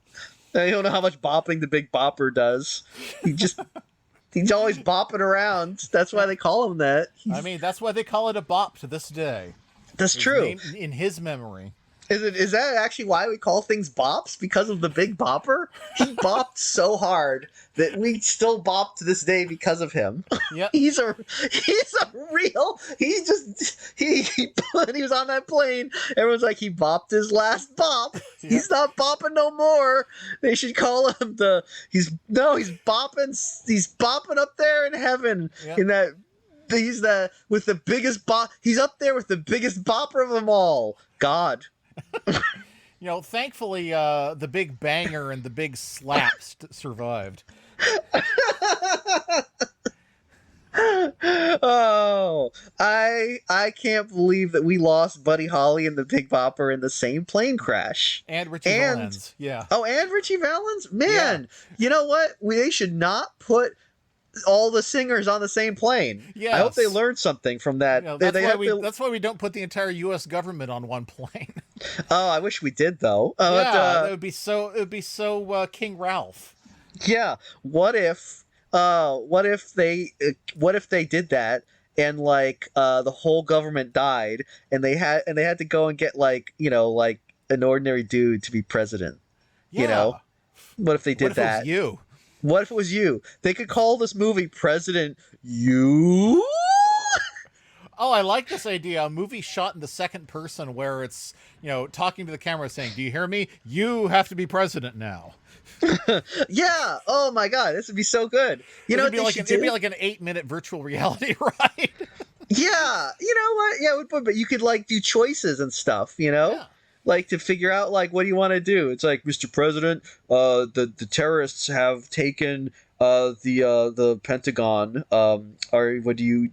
I don't know how much bopping the Big Bopper does. He's always bopping around. That's why they call him that. That's why they call it a bop to this day. That's true. In his memory. Is that actually why we call things bops? Because of the Big Bopper? He bopped so hard that we still bop to this day because of him. Yeah. He's a real. He when he was on that plane, everyone's like, he bopped his last bop. Yeah. He's not bopping no more. They should call him he's bopping up there in heaven. Yeah. In that he's with the biggest bop. He's up there with the biggest bopper of them all. God. Thankfully, the Big Banger and the Big Slaps survived. Oh, I can't believe that we lost Buddy Holly and the Big Bopper in the same plane crash. And Richie Valens. Yeah. Oh, and Richie Valens? Man, yeah. You know what? They should not put all the singers on the same plane. Yes. I hope they learned something from that. That's why we don't put the entire U.S. government on one plane. Oh, I wish we did though. It would be so King Ralph. Yeah. What if they did that and the whole government died and they had to go and get an ordinary dude to be president? Yeah. What if they did that? It was you? What if it was you? They could call this movie President You. Oh, I like this idea. A movie shot in the second person where it's, talking to the camera saying, "Do you hear me? You have to be president now." Yeah. Oh my God, this would be so good. You know what they should do? It'd be like an 8-minute virtual reality ride. Yeah. You know what? Yeah, but you could like do choices and stuff. Yeah. Like to figure out like what do you want to do? It's like, Mr. President, the terrorists have taken the Pentagon. Or what do you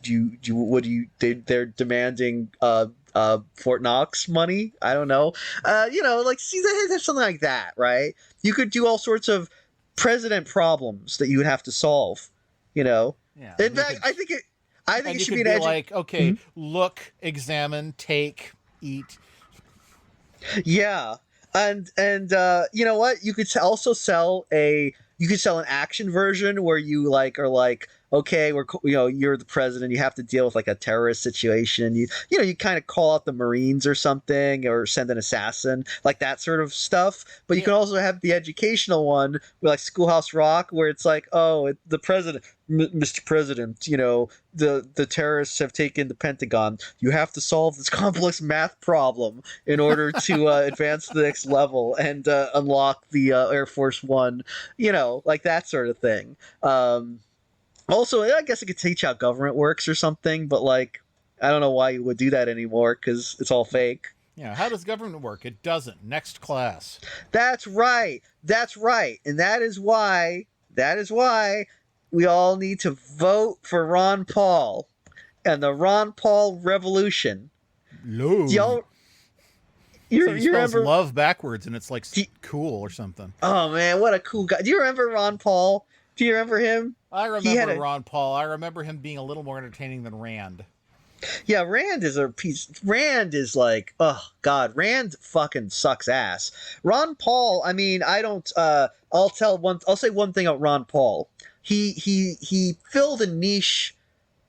they're demanding Fort Knox money? I don't know. Like see that something like that, right? You could do all sorts of president problems that you would have to solve. Yeah. In fact, I think it should be an like, okay, look, examine, take, eat. Yeah, and you know what? You could also sell an action version where you like are like, okay, you're the president, you have to deal with like a terrorist situation. You kind of call out the Marines or something, or send an assassin, like that sort of stuff. But you can also have the educational one with like Schoolhouse Rock, where it's like, oh, the president, Mr. President, the terrorists have taken the Pentagon. You have to solve this complex math problem in order to advance to the next level and unlock the Air Force One, like that sort of thing. Also, I guess it could teach how government works or something, but like, I don't know why you would do that anymore because it's all fake. Yeah, how does government work? It doesn't. Next class. That's right. And that is why we all need to vote for Ron Paul and the Ron Paul Revolution. Love. You remember love backwards and it's like cool or something. Oh man, what a cool guy. Do you remember Ron Paul? Do you remember him? I remember Ron Paul. I remember him being a little more entertaining than Rand. Yeah, Rand is a piece. Rand is like, oh God, Rand fucking sucks ass. Ron Paul, I mean, I don't. I'll say one thing about Ron Paul. He filled a niche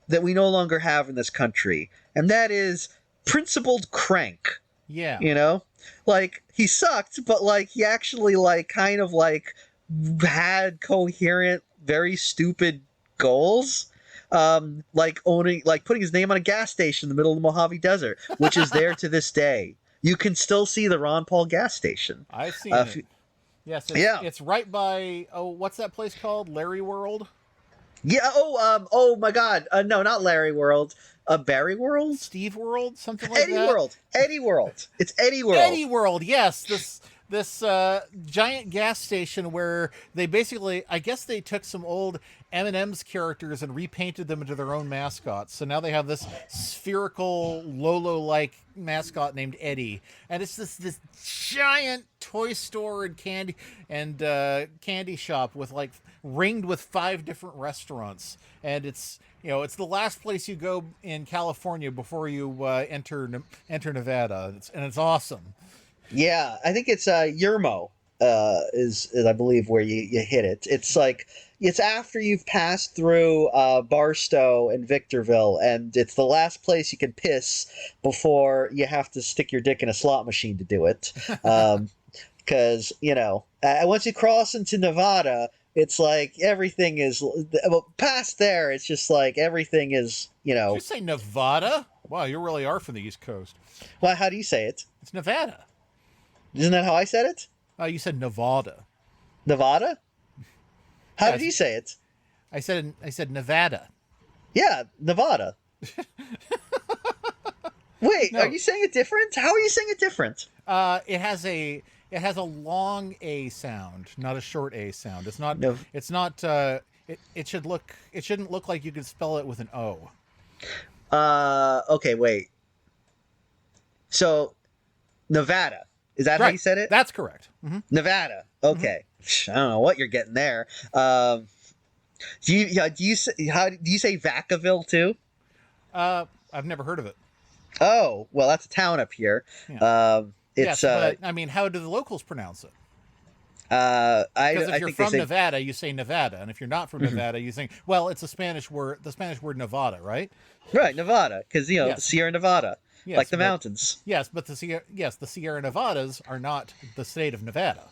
that we no longer have in this country, and that is principled crank. Yeah. Like he sucked, but like he actually like kind of like had coherent, very stupid goals. Like putting his name on a gas station in the middle of the Mojave Desert, which is there to this day. You can still see the Ron Paul gas station. I've seen it. Yes, it's right by, what's that place called? Larry World? Yeah, oh my God. No, not Larry World. Barry World? Steve World? Something like Eddie that? Eddie World. It's Eddie World. Eddie World, yes. This giant gas station where they basically, I guess they took some old M&M's characters and repainted them into their own mascots. So now they have this spherical Lolo-like mascot named Eddie, and it's this giant toy store and candy shop with like ringed with 5 different restaurants, and it's the last place you go in California before you enter Nevada, and it's awesome. Yeah, I think it's Yermo is I believe where you hit it. It's like it's after you've passed through Barstow and Victorville, and it's the last place you can piss before you have to stick your dick in a slot machine to do it. Because once you cross into Nevada, it's like everything is past there. It's just like everything is Did you say Nevada? Wow, you really are from the East Coast. Well, how do you say it? It's Nevada. Isn't that how I said it? You said Nevada. Nevada? How did he say it? I said Nevada. Yeah, Nevada. Wait, no. Are you saying it different? How are you saying it different? It has a long A sound, not a short A sound. It's not. No. It's not. It shouldn't look like you could spell it with an O. Okay, wait. So, Nevada. Is that how you said it? That's correct. Mm-hmm. Nevada. Okay. Mm-hmm. I don't know what you're getting there. Do you say Vacaville too? I've never heard of it. Oh, well, that's a town up here. Yeah. Yes, but I mean, how do the locals pronounce it? Because if you're from Nevada, you say Nevada, and if you're not from Nevada, you think, well, it's a Spanish word. The Spanish word Nevada, right? Right, Nevada, because the Sierra Nevada. Yes, like the mountains. Yes, but the Sierra Nevadas are not the state of Nevada.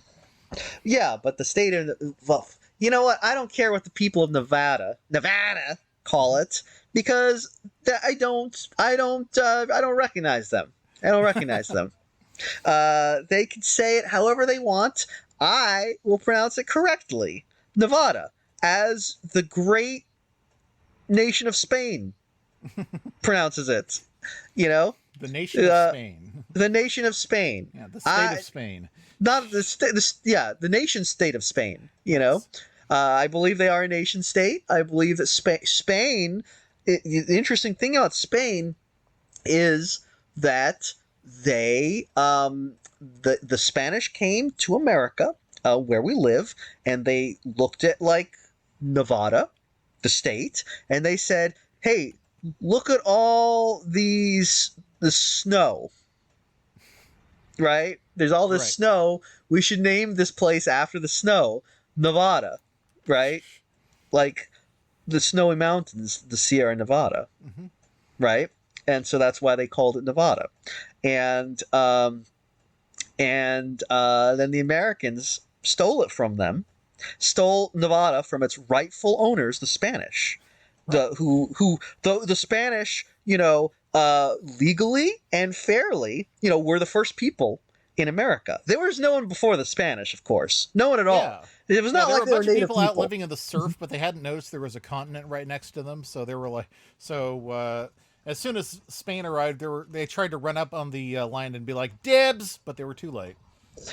Yeah, but the state of... Well, you know what? I don't care what the people of Nevada call it. because I don't recognize them. I don't recognize them. They can say it however they want. I will pronounce it correctly. Nevada, as the great nation of Spain pronounces it. You know? The nation of Spain. The nation of Spain. Yeah, the state of Spain. Not the state. The nation state of Spain. You know? I believe they are a nation state. I believe that Spain. The interesting thing about Spain is that they the Spanish came to America, where we live, and they looked at like Nevada, the state, and they said, "Hey, look at all the snow. Right? There's all this snow. We should name this place after the snow, Nevada." Right? Like the snowy mountains, the Sierra Nevada. Mm-hmm. Right? And so that's why they called it Nevada. And then the Americans stole it from them, stole Nevada from its rightful owners, the Spanish, the Spanish, legally and fairly, were the first people in America. There was no one before the Spanish, of course, no one at all. Yeah. It was not like there were a bunch of native people out living in the surf, but they hadn't noticed there was a continent right next to them, so they were like, as soon as Spain arrived, they tried to run up on the line and be like, "Dibs," but they were too late.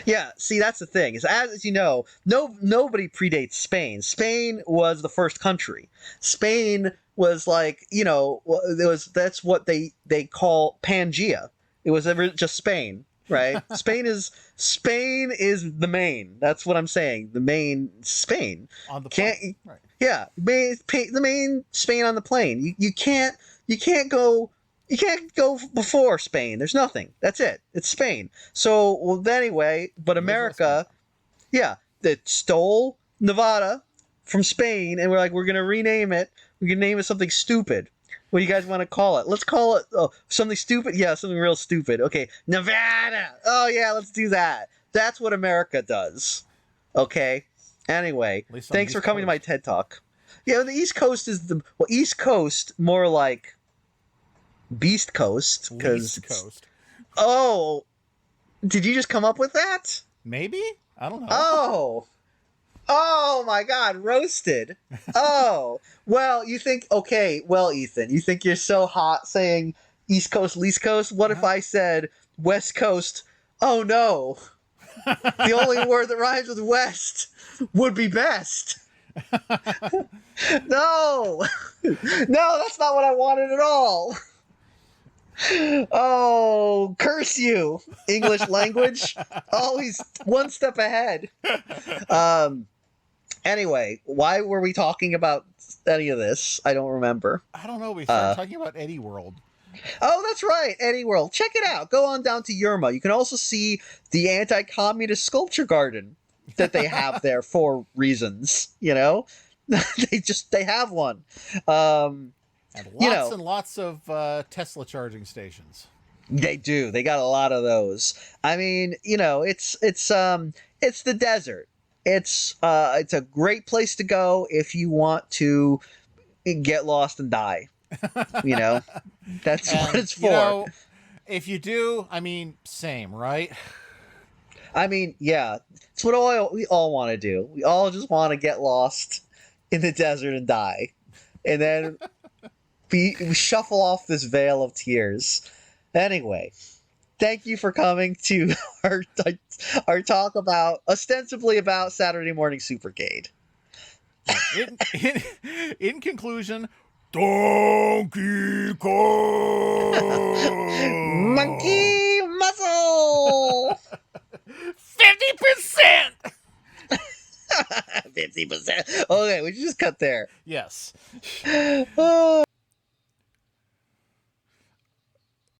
Yeah, see, that's the thing. Is as you know, nobody predates Spain. Spain was the first country. Spain was like, that's what they call Pangea. It was ever just Spain, right? Spain is the main. That's what I'm saying. The main Spain. On the plane. Right. Yeah, the main Spain on the plane. You can't go before Spain. There's nothing. That's it. It's Spain. So, anyway, but America, that stole Nevada from Spain, and we're going to rename it. We're going to name it something stupid. What do you guys want to call it? Let's call it something stupid. Yeah, something real stupid. Okay, Nevada. Oh, yeah, let's do that. That's what America does. Okay? Anyway, thanks for coming to my TED Talk. Yeah, the East Coast is East Coast, more like Beast Coast. East Coast. Oh, did you just come up with that? Maybe? I don't know. Oh my God, roasted. Oh, well, Ethan, you think you're so hot saying East Coast, Least Coast? What if I said West Coast? Oh no. The only word that rhymes with West would be best. No, that's not what I wanted at all. Oh, curse you, English language. Always one step ahead. Anyway, why were we talking about any of this? I don't remember. I don't know. We started talking about Eddie World. Oh, that's right. Eddie World. Check it out. Go on down to Yerma. You can also see the anti-communist sculpture garden that they have there for reasons, they have one. And lots and lots of Tesla charging stations. They do. They got a lot of those. I mean, it's the desert. It's a great place to go if you want to get lost and die. That's what it's for. If you do, I mean, same, right? I mean, yeah, it's what we all want to do. We all just want to get lost in the desert and die, and then we shuffle off this veil of tears. Anyway, thank you for coming to our talk ostensibly about Saturday Morning Supercade. In conclusion, Donkey Kong! Monkey muscle! 50%! 50%. Okay, we just cut there. Yes.